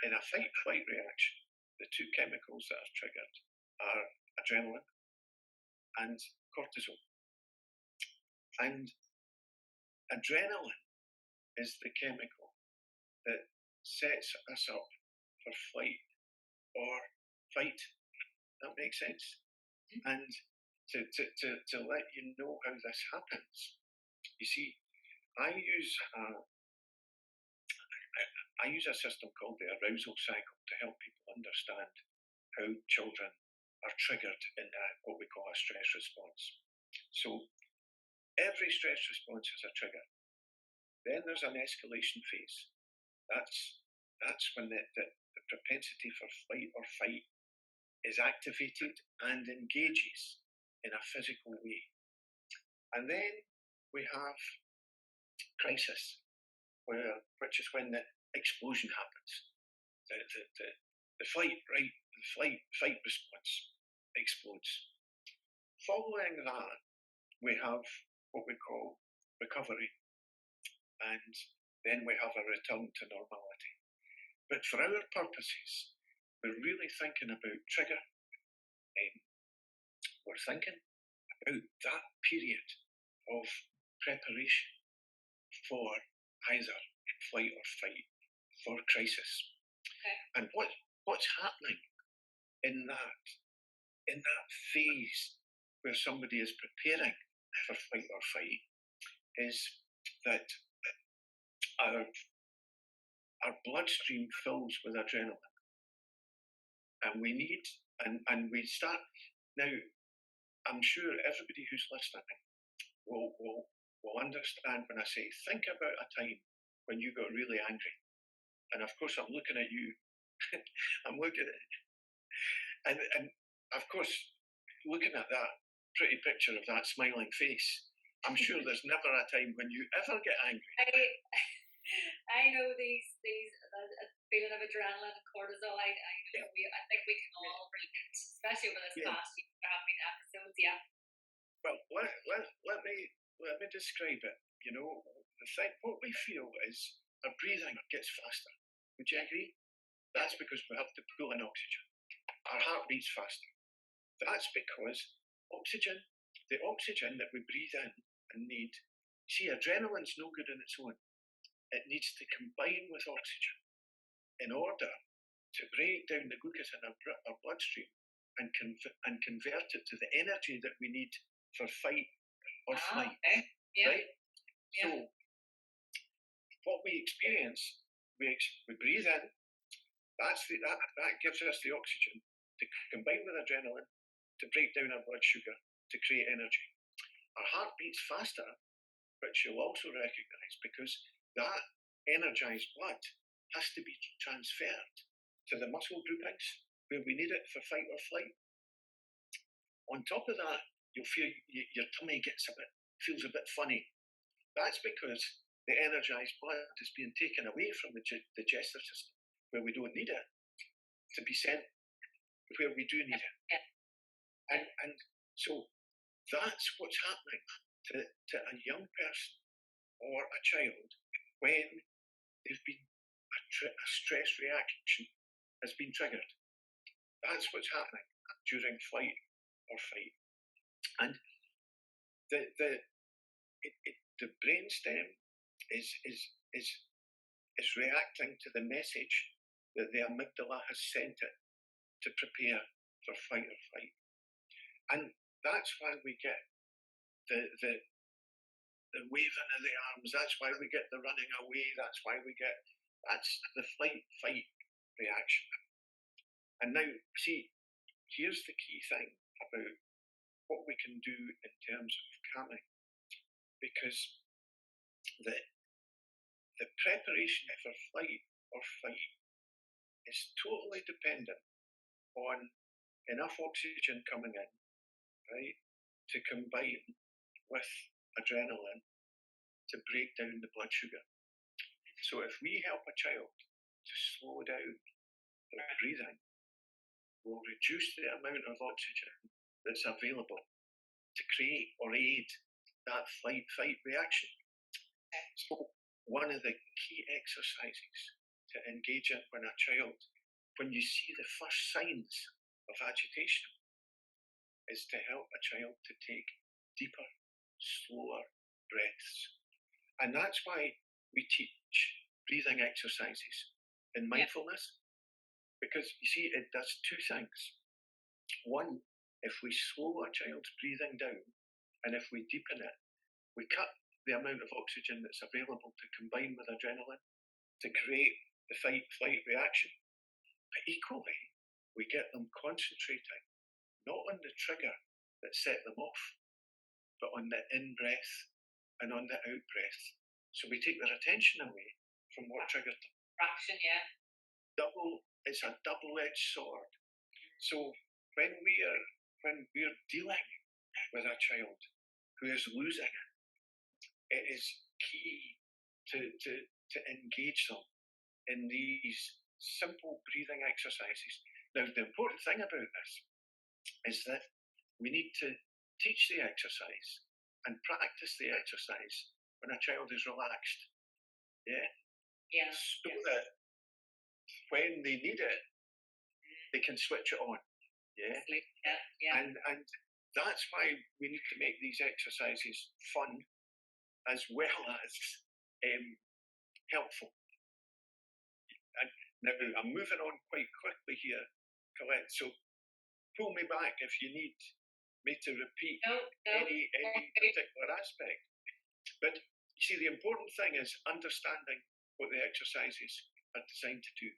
in a fight-flight reaction, the two chemicals that are triggered are adrenaline and cortisol. And adrenaline is the chemical that sets us up for flight or fight. That makes sense? And to let you know how this happens, you see, I use a system called the arousal cycle to help people understand how children are triggered in what we call a stress response. So every stress response is a trigger. Then there's an escalation phase. That's when the propensity for flight or fight is activated and engages in a physical way. And then we have crisis, which is when the explosion happens. The fight response explodes. Following that, we have what we call recovery, and then we have a return to normality. But for our purposes, we're really thinking about trigger. We're thinking about that period of preparation for either flight or fight, for crisis. Okay. And what's happening in that phase where somebody is preparing for flight or fight is that our bloodstream fills with adrenaline, and we start now. I'm sure everybody who's listening will understand when I say, think about a time when you got really angry. And of course, I'm looking at you. I'm looking at it. And of course, looking at that pretty picture of that smiling face, I'm sure there's never a time when you ever get angry. I know these feeling of adrenaline and cortisol. I know. Yeah. I think we can all relate, especially over this past year. There have been episodes, yeah. Well, let me describe it. What we feel is our breathing gets faster. Would you agree? That's because we have to pull in oxygen. Our heart beats faster. That's because the oxygen that we breathe in and need. See, adrenaline's no good on its own. It needs to combine with oxygen in order to break down the glucose in our bloodstream and convert it to the energy that we need for fight or flight. Okay. Yeah. Right? Yeah. So what we experience, we breathe in. That gives us the oxygen to combine with adrenaline to break down our blood sugar to create energy. Our heart beats faster, which you'll also recognise, because that energized blood has to be transferred to the muscle groupings where we need it for fight or flight. On top of that, you'll feel your tummy feels a bit funny. That's because the energized blood is being taken away from the digestive system where we don't need it to be sent where we do need it. And so that's what's happening to a young person or a child when they've been a stress reaction has been triggered. That's what's happening during flight or fight. And the brainstem is reacting to the message that the amygdala has sent it to prepare for fight or flight. And that's why we get the waving of the arms, that's why we get the running away, that's the fight reaction. And now, see, here's the key thing about what we can do in terms of calming, because the preparation for flight or fight is totally dependent on enough oxygen coming in, right, to combine with adrenaline to break down the blood sugar. So if we help a child to slow down their breathing, we'll reduce the amount of oxygen that's available to create or aid that flight-fight reaction. So one of the key exercises to engage in when you see the first signs of agitation, is to help a child to take deeper, slower breaths. And that's why we teach breathing exercises in mindfulness, because you see, it does two things. One, if we slow a child's breathing down, and if we deepen it, we cut the amount of oxygen that's available to combine with adrenaline to create the fight-flight reaction. But equally, we get them concentrating not on the trigger that set them off, but on the in-breath and on the out-breath. So we take their attention away from what triggered them. Fraction, yeah. It's a double-edged sword. So when we're dealing with a child who is losing it is key to engage them in these simple breathing exercises. Now, the important thing about this is that we need to teach the exercise and practice the exercise when a child is relaxed. Yeah. So that when they need it, they can switch it on. Yeah. And that's why we need to make these exercises fun as well as helpful. And now I'm moving on quite quickly here, Colette. So pull me back if you need me to repeat any particular aspect. But you see, the important thing is understanding what the exercises are designed to do,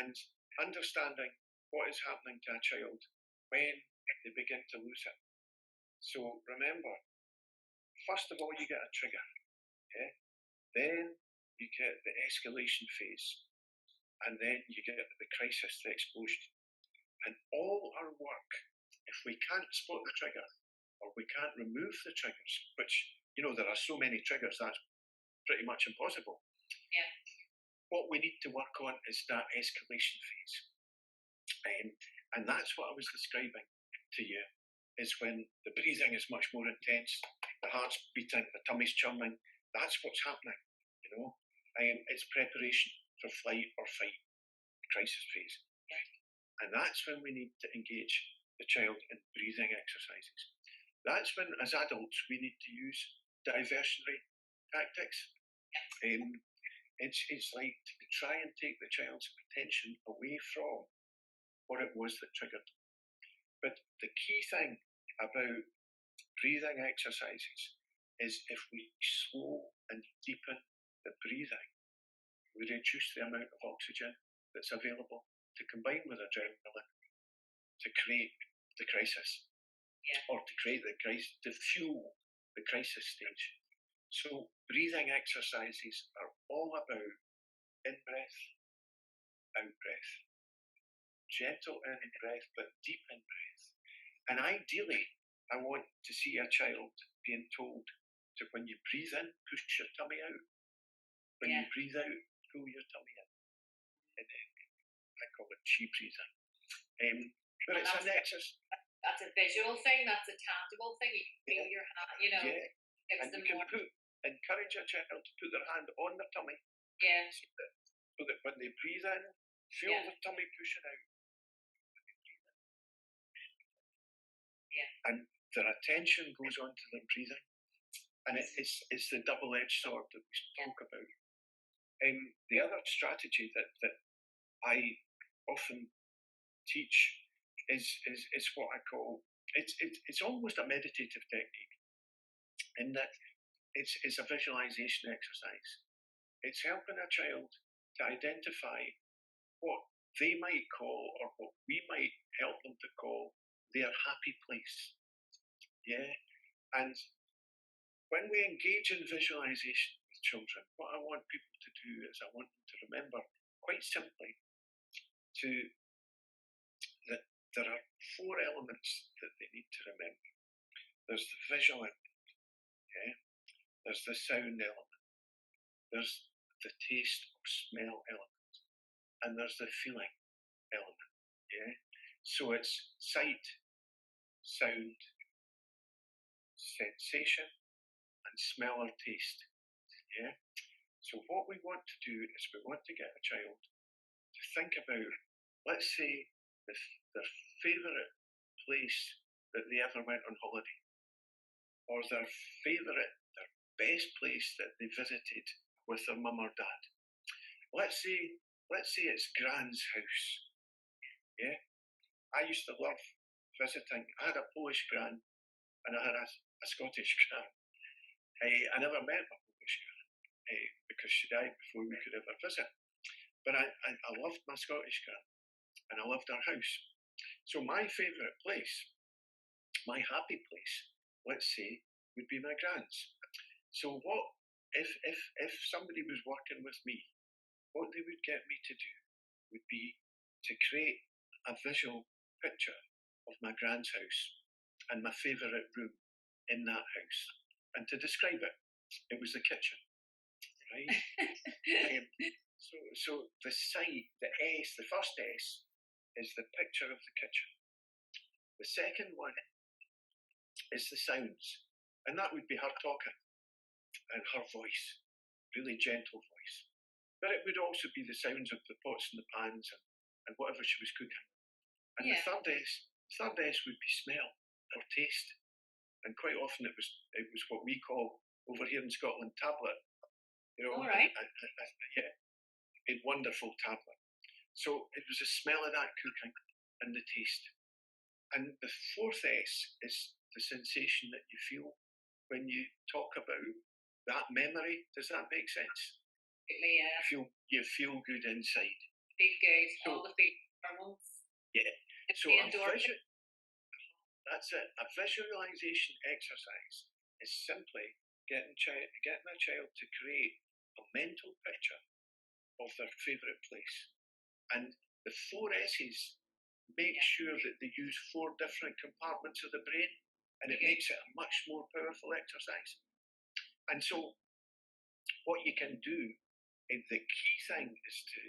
and understanding what is happening to a child when they begin to lose it. So remember, first of all, you get a trigger. Then you get the escalation phase, and then you get the crisis, the explosion. And all our work, if we can't spot the trigger or we can't remove the triggers, which, there are so many triggers, that's pretty much impossible. Yeah. What we need to work on is that escalation phase. And that's what I was describing to you, is when the breathing is much more intense, the heart's beating, the tummy's churning. That's what's happening, it's preparation for flight or fight, crisis phase. And that's when we need to engage the child in breathing exercises. That's when, as adults, we need to use diversionary tactics. It's like to try and take the child's attention away from what it was that triggered them. But the key thing about breathing exercises is if we slow and deepen the breathing, we reduce the amount of oxygen that's available to combine with adrenaline to create the crisis, or to create to fuel the crisis stage. So breathing exercises are all about in-breath, out-breath. Gentle in-breath, but deep in-breath. And ideally, I want to see a child being told to, when you breathe in, push your tummy out. When you breathe out, pull your tummy in. And I call it chi breathing. But it's an exercise. That's a visual thing. That's a tangible thing. You can feel your hand. You know. Yeah. And you can encourage a child to put their hand on their tummy. Yeah. So that when they breathe in, feel the tummy pushing out. Yeah. And their attention goes on to their breathing. And it's the double-edged sword that we spoke about. The other strategy that I often teach is what I call, it's almost a meditative technique, in that it's a visualization exercise. It's helping a child to identify what they might call, or what we might help them to call, their happy place. Yeah. And when we engage in visualization with children, what I want people to do is I want them to remember, quite simply, that there are 4 elements that they need to remember. There's the visual element, yeah? There's the sound element, there's the taste or smell element, and there's the feeling element, yeah? So it's sight, sound, sensation, and smell or taste, yeah? So what we want to do is we want to get a child to think about, let's say, their favourite place that they ever went on holiday, or their best place that they visited with their mum or dad. Let's say it's Gran's house. Yeah, I used to love visiting. I had a Polish Gran and I had a Scottish Gran. I never met my Polish Gran because she died before we could ever visit. But I loved my Scottish Gran and I loved her house. So my favourite place, my happy place, let's say, would be my Gran's. So what if somebody was working with me, what they would get me to do would be to create a visual picture of my Gran's house and my favourite room in that house, and to describe it. It was the kitchen, right? So the sight, the S, the first S, is the picture of the kitchen. The second one is the sounds, and that would be her talking and her voice, really gentle voice. But it would also be the sounds of the pots and the pans and whatever she was cooking. And the third S would be smell or taste, and quite often it was what we call over here in Scotland tablet. You know, all right. A wonderful tablet. So it was the smell of that cooking and the taste. And the fourth S is the sensation that you feel when you talk about that memory. Does that make sense? Yeah. You feel good inside. Feel good. So, all the hormones. Yeah. So that's it. A visualization exercise is simply getting a child to create a mental picture of their favourite place. And the 4 S's make sure that they use 4 different compartments of the brain, and it makes it a much more powerful exercise. And so what you can do, the key thing is to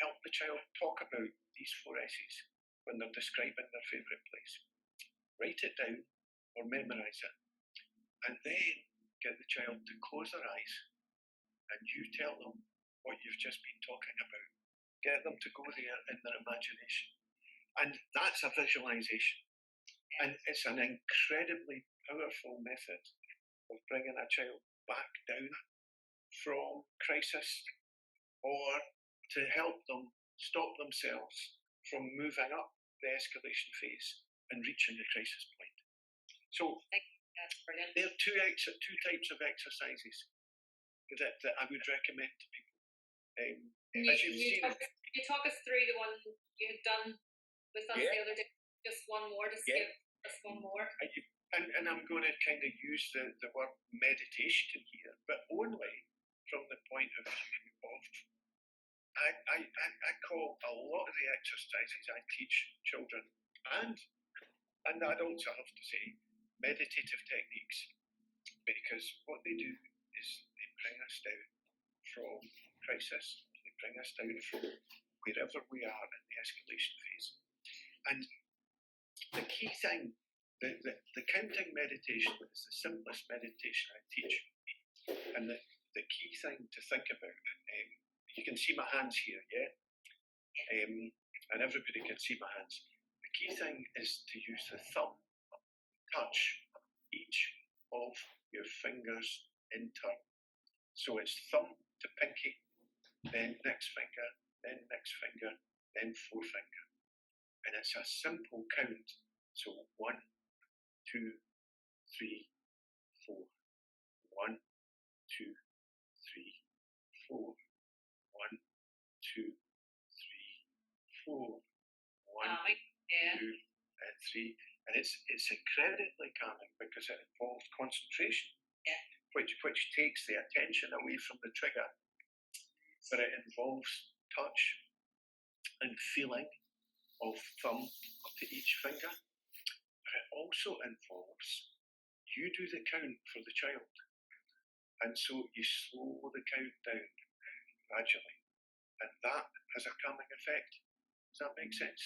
help the child talk about these 4 S's when they're describing their favourite place. Write it down or memorise it, and then get the child to close their eyes and you tell them what you've just been talking about. Get them to go there in their imagination. And that's a visualization. And it's an incredibly powerful method of bringing a child back down from crisis, or to help them stop themselves from moving up the escalation phase and reaching the crisis point. So that's brilliant. There are two types of exercises that I would recommend to people. Can you talk us through the one you had done with us the other day? Just one more, give us one more. And I'm going to kind of use the word meditation here, but only from the point of view of, I call a lot of the exercises I teach children and adults, I have to say, meditative techniques, because what they do is they bring us down from crisis, they bring us down from wherever we are in the escalation phase. And the key thing, the counting meditation is the simplest meditation I teach. And the key thing to think about, you can see my hands here, yeah? And everybody can see my hands. The key thing is to use the thumb, touch each of your fingers in turn. So it's thumb to pinky, then next finger, then next finger, then forefinger. And it's a simple count. So 1, 2, 3, 4. 1, 2, 3, 4. 1, 2, 3, 4. 1, 2, and 3. And it's incredibly calming because it involves concentration, which takes the attention away from the trigger. But it involves touch and feeling of thumb to each finger. But it also involves you do the count for the child. And so you slow the count down gradually. And that has a calming effect. Does that make sense?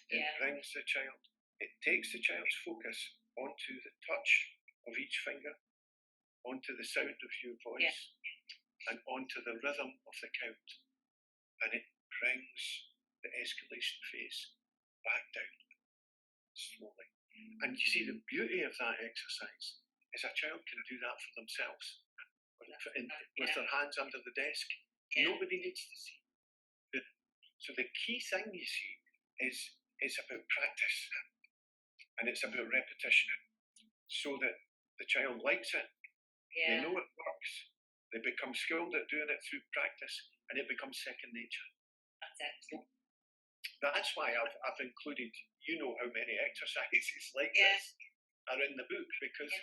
It brings the child, it takes the child's focus onto the touch of each finger, onto the sound of your voice, and onto the rhythm of the count. And it brings the escalation phase back down slowly. And you see, the beauty of that exercise is a child can do that for themselves with their hands under the desk. Nobody needs to see. So the key thing, you see, is about practice, and it's about repetition, so that the child likes it, they know it works, they become skilled at doing it through practice, and it becomes second nature. That's it. So that's why I've included, you know how many exercises like this are in the book, because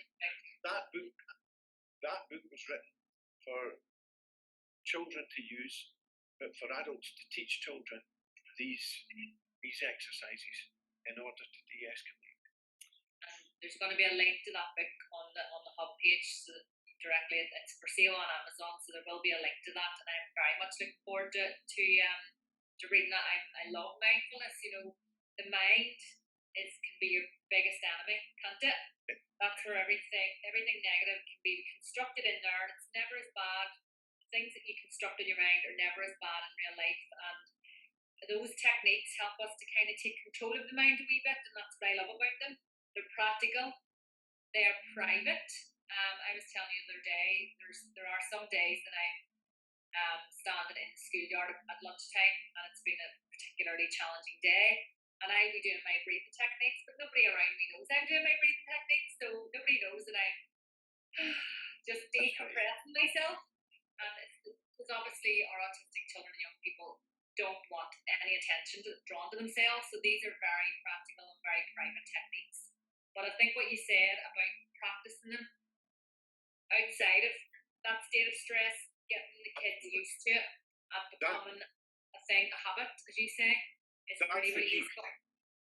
that book was written for children to use, but for adults to teach children these exercises in order to de-escalate. And there's going to be a link to that book on the hub page, so directly it's for sale on Amazon, so there will be a link to that, and I'm very much looking forward to reading that. I love mindfulness. You know, the mind can be your biggest enemy, can't it? That's where everything negative can be constructed in there, and it's never as bad. Things that you construct in your mind are never as bad in real life, and those techniques help us to kind of take control of the mind a wee bit, and that's what I love about them. They're practical, they're private. I was telling you the other day, there are some days that I'm standing in the schoolyard at lunchtime, and it's been a particularly challenging day, and I'll be doing my breathing techniques, but nobody around me knows I'm doing my breathing techniques, so nobody knows that I'm just decompressing myself. And it's because obviously our autistic children and young people don't want any attention drawn to themselves, so these are very practical and very private techniques. But I think what you said about practicing them outside of that state of stress, getting the kids used to it, and becoming a thing, a habit, as you say, is really, really useful.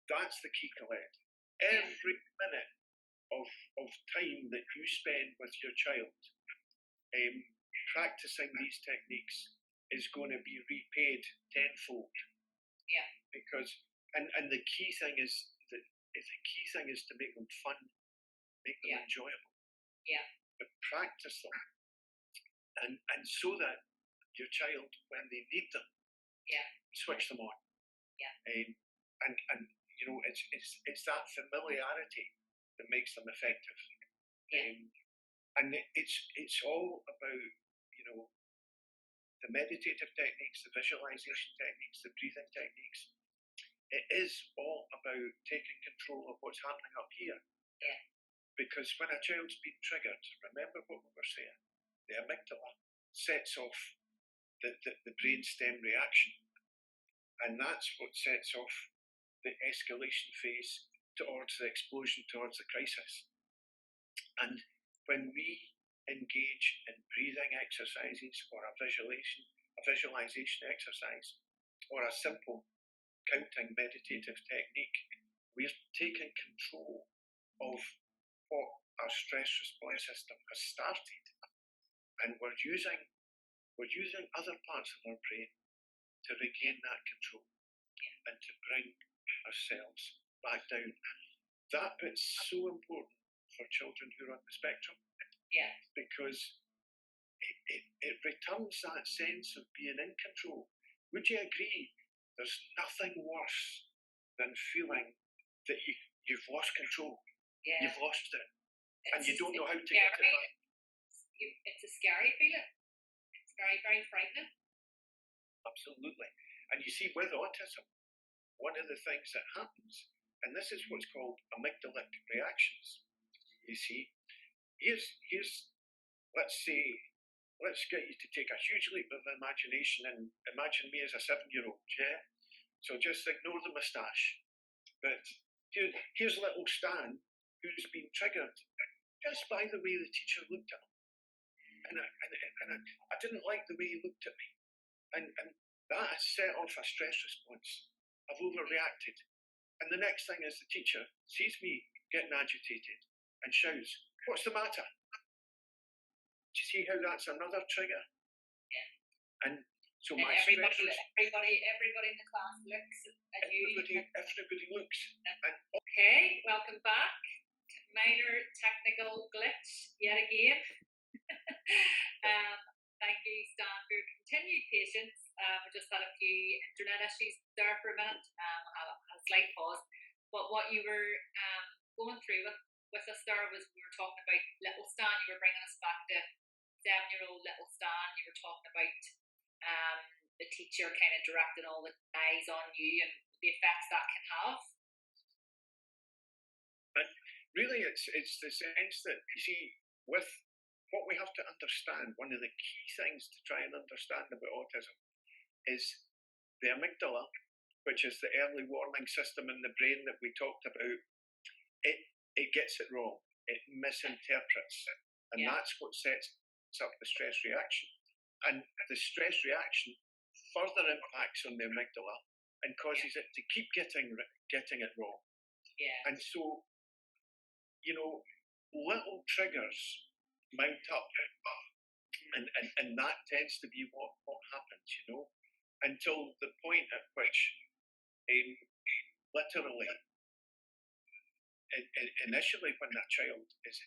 That's the key, Colette. Every minute of time that you spend with your child practicing these techniques is going to be repaid tenfold. Because and the key thing is to make them fun, make them enjoyable. But practice them, and so that your child, when they need them, switch them on. And you know, it's that familiarity that makes them effective. And it's all about, you know, the meditative techniques, the visualization techniques, the breathing techniques. It is all about taking control of what's happening up here. Because when a child's been triggered, remember what we were saying, the amygdala sets off the brainstem reaction. And that's what sets off the escalation phase towards the explosion, towards the crisis. And when we engage in breathing exercises or a visualization exercise or a simple counting meditative technique, we're taking control of what our stress response system has started, and we're using other parts of our brain to regain that control and to bring ourselves back down. That bit's so important for children who are on the spectrum. Yeah. Because it returns that sense of being in control. Would you agree? There's nothing worse than feeling that you've lost control. Yeah. You've lost it. And you don't know how to scary. get it back. It's a scary feeling. It's very, very frightening. Absolutely. And you see, with autism, one of the things that happens, and this is what's called amygdalic reactions. You see, here's let's get you to take a huge leap of imagination and imagine me as a 7-year-old, yeah? So just ignore the moustache. But here's little Stan, who's been triggered just by the way the teacher looked at him. And I didn't like the way he looked at me. And that has set off a stress response. I've overreacted. And the next thing is the teacher sees me getting agitated and shouts, "What's the matter?" Do you see how that's another trigger? Yeah. And so and my everybody in the class looks at you. Everybody looks. And okay, welcome back. Minor technical glitch yet again. Thank you, Stan, for your continued patience. We just had a few internet issues there for a minute. Had a slight pause. But what you were going through with us there was, we were talking about little Stan. You were bringing us back to 7-year-old little Stan. You were talking about the teacher kind of directing all the eyes on you and the effects that can have. And really, it's the sense that, you see, with what we have to understand, one of the key things to try and understand about autism is the amygdala, which is the early warning system in the brain that we talked about. It gets it wrong. It misinterprets it. And that's what sets up the stress reaction. And the stress reaction further impacts on the amygdala and causes it to keep getting it wrong. Yeah. And so, you know, little triggers mount up, and that tends to be what happens, you know, until the point at which literally, initially when that child is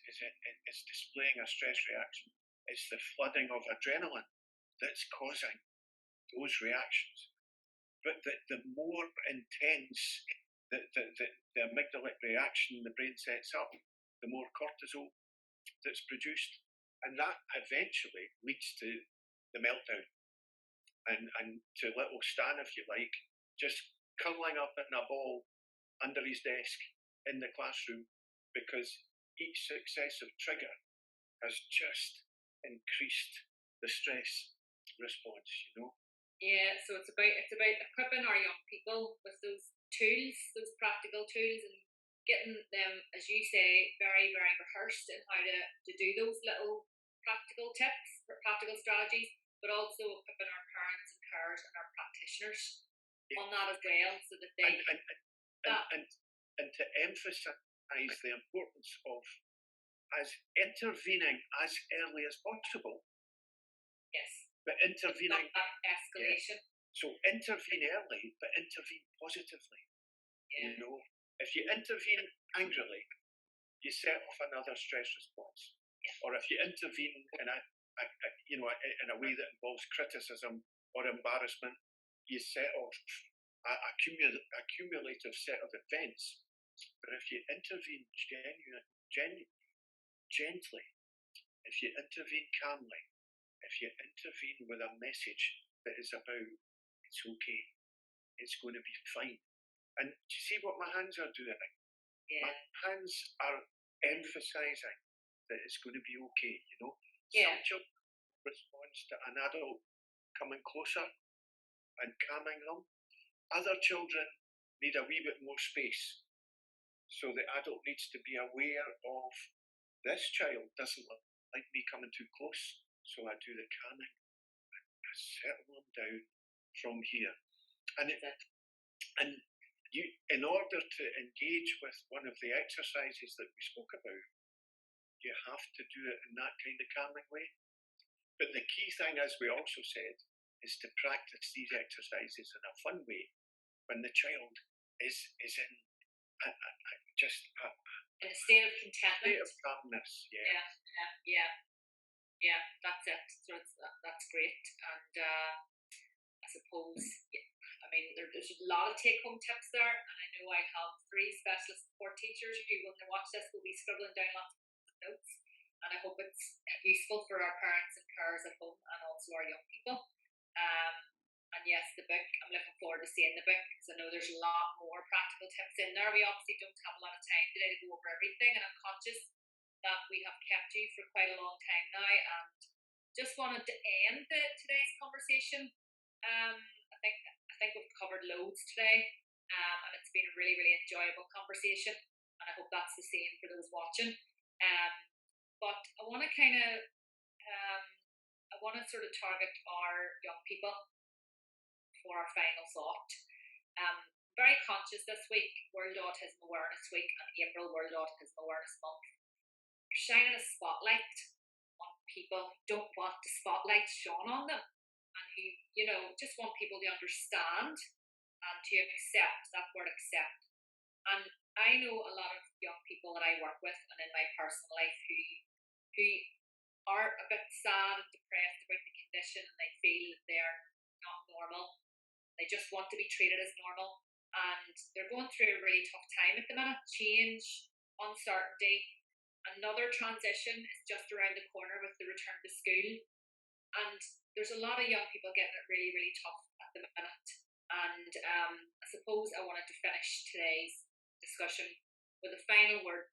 displaying a stress reaction, it's the flooding of adrenaline that's causing those reactions. But the more intense the amygdalic reaction the brain sets up, the more cortisol that's produced, and that eventually leads to the meltdown and to little Stan, if you like, just curling up in a ball under his desk in the classroom because each successive trigger has just increased the stress response, you know. Yeah, so it's about equipping our young people with those tools, those practical tools, and getting them, as you say, very, very rehearsed in how to do those little practical tips, practical strategies, but also equipping our parents and carers and our practitioners on that as well, so that they and to emphasise the importance of as intervening as early as possible. Yes. But intervening. Not that escalation. Yeah. So intervene early, but intervene positively. Yeah. You know, if you intervene angrily, you set off another stress response. Yeah. Or if you intervene in a way that involves criticism or embarrassment, you set off a cumulative set of events. But if you intervene gently, if you intervene calmly, if you intervene with a message that is about, it's okay, it's going to be fine. And do you see what my hands are doing? Yeah. My hands are emphasising that it's going to be okay, you know. Yeah. Some children respond to an adult coming closer and calming them. Other children need a wee bit more space. So the adult needs to be aware of, this child doesn't like me coming too close, so I do the calming. I settle them down from here. And you, in order to engage with one of the exercises that we spoke about, you have to do it in that kind of calming way. But the key thing, as we also said, is to practice these exercises in a fun way when the child is in just in a state of contentment, state of calmness. Yeah, that's it. So that's great. And I suppose, I mean, there's a lot of take-home tips there, and I know I have 3 specialist support teachers who, when they watch this, will be scribbling down lots of notes. And I hope it's useful for our parents and carers at home, and also our young people. And yes, the book, I'm looking forward to seeing the book, because I know there's a lot more practical tips in there. We obviously don't have a lot of time today to go over everything, and I'm conscious that we have kept you for quite a long time now, and just wanted to end today's conversation. I think we've covered loads today, and it's been a really, really enjoyable conversation, and I hope that's the same for those watching. But I want to sort of target our young people for our final thought. Very conscious this week, World Autism Awareness Week, and April, World Autism Awareness Month. You're shining a spotlight on people who don't want the spotlight shone on them, and who, just want people to understand and to accept, that word accept. And I know a lot of young people that I work with and in my personal life who are a bit sad and depressed about the condition, and they feel that they're not normal. They just want to be treated as normal, and they're going through a really tough time at the minute. Change, uncertainty. Another transition is just around the corner with the return to school, and there's a lot of young people getting it really, really tough at the minute. And I suppose I wanted to finish today's discussion with a final word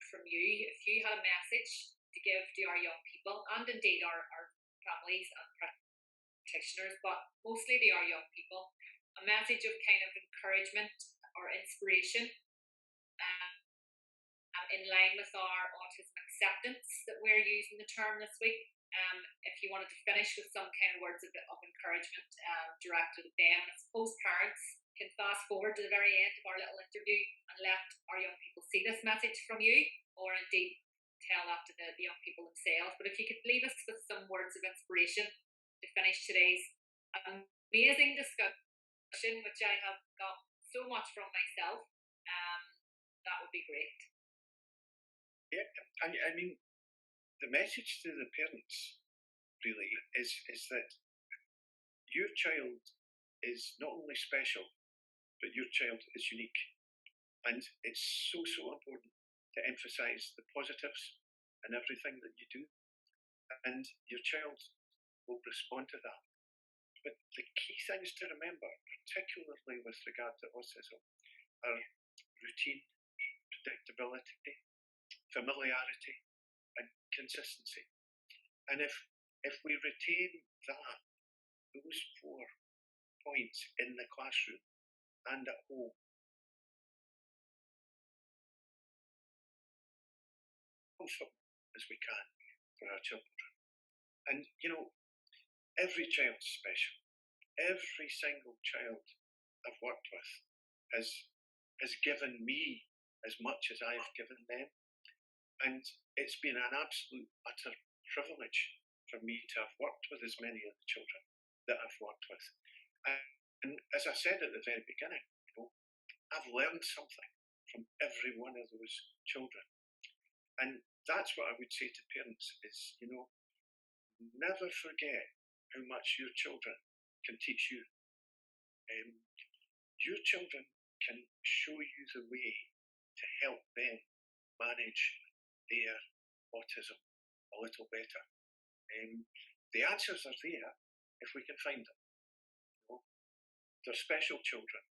from you. If you had a message to give to our young people, and indeed our families and practitioners, but mostly to our young people, a message of kind of encouragement or inspiration, in line with our autism acceptance that we're using the term this week. If you wanted to finish with some kind of words of encouragement directed at them, I suppose parents can fast forward to the very end of our little interview and let our young people see this message from you, or indeed tell that to the young people themselves. But if you could leave us with some words of inspiration to finish today's amazing discussion, which I have got so much from myself, that would be great. Yeah, I mean, the message to the parents really is that your child is not only special, but your child is unique. And it's so important to emphasize the positives in everything that you do. And your child will respond to that. But the key things to remember, particularly with regard to autism, are routine, predictability, familiarity, and consistency. And if we retain those 4 points in the classroom and at home, as we can for our children. And every child's special. Every single child I've worked with has given me as much as I've given them. And it's been an absolute utter privilege for me to have worked with as many of the children that I've worked with. And as I said at the very beginning, I've learned something from every one of those children. And that's what I would say to parents is, never forget how much your children can teach you. Your children can show you the way to help them manage their autism a little better. The answers are there if we can find them. They're special children.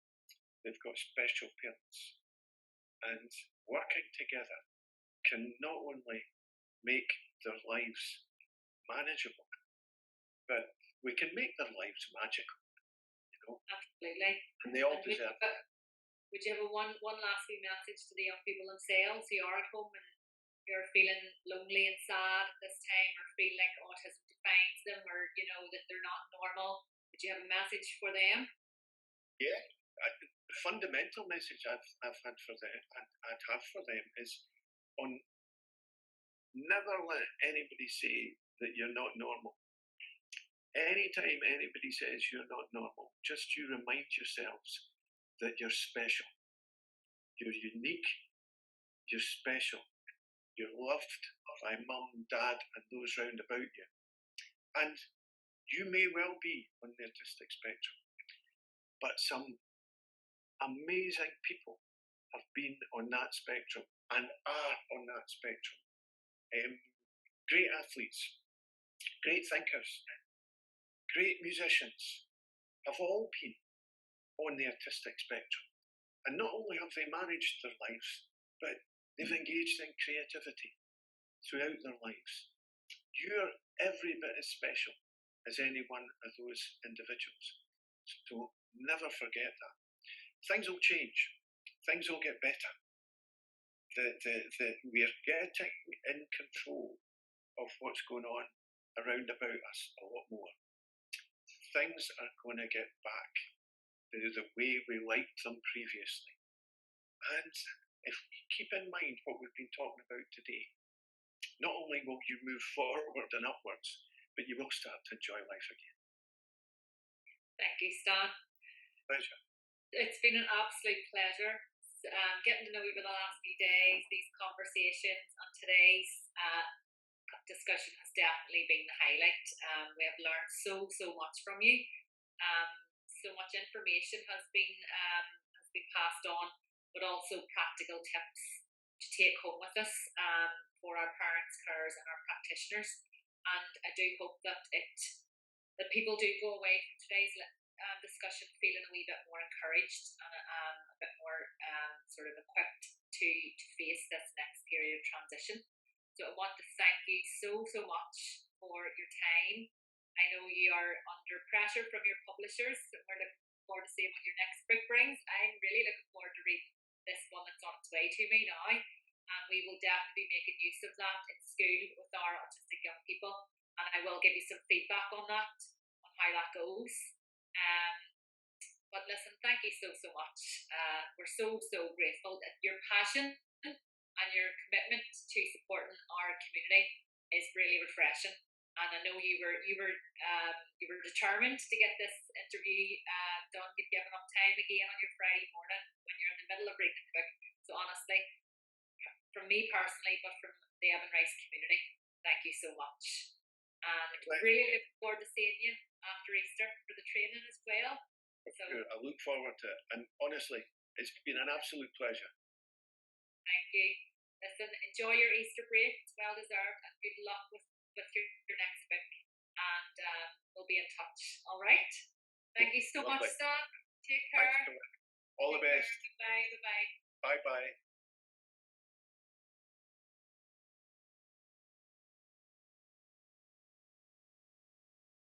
They've got special parents. And working together can not only make their lives manageable, but we can make their lives magical. Absolutely. And they all deserve it. Would you have one last wee message to the young people themselves who are at home and you're feeling lonely and sad at this time, or feel like autism defines them, or that they're not normal? Would you have a message for them? Yeah, the fundamental message I've had for them, I'd have for them, is on never let anybody say that you're not normal. Anytime anybody says you're not normal, just you remind yourselves that you're special. You're unique. You're special. You're loved by mum, dad, and those round about you. And you may well be on the autistic spectrum, but some amazing people have been on that spectrum and are on that spectrum. Great athletes, great thinkers, great musicians have all been on the autistic spectrum. And not only have they managed their lives, but they've engaged in creativity throughout their lives. You're every bit as special as any one of those individuals. So never forget that. Things will change. Things will get better. We're getting in control of what's going on around about us a lot more. Things are going to get back to the way we liked them previously. And if we keep in mind what we've been talking about today, not only will you move forward and upwards, but you will start to enjoy life again. Thank you, Stan. Pleasure. It's been an absolute pleasure getting to know you over the last few days, these conversations, and today's discussion has definitely been the highlight. We have learned so much from you. So much information has been passed on, but also practical tips to take home with us for our parents, carers, and our practitioners. And I do hope that people do go away from today's discussion feeling a wee bit more encouraged and a bit more sort of equipped to face this next period of transition. So I want to thank you so much for your time. I know you are under pressure from your publishers, and we're looking forward to seeing what your next book brings. I'm really looking forward to reading this one that's on its way to me now, and we will definitely be making use of that in school with our autistic young people, and I will give you some feedback on that, on how that goes. But listen, thank you so much. We're so grateful that your passion and your commitment to supporting our community is really refreshing. And I know you were determined to get this interview done. You've given up time again on your Friday morning when you're in the middle of reading the book. So honestly, from me personally, but from the Evan Rice community, thank you so much. And really look forward to seeing you after Easter for the training as well. So I look forward to it, and honestly, it's been an absolute pleasure. Thank you. Listen, enjoy your Easter break. It's well deserved, and good luck with your next book. And we'll be in touch. All right. Thank you so much, Stan. Take care. All the best. Bye. Bye.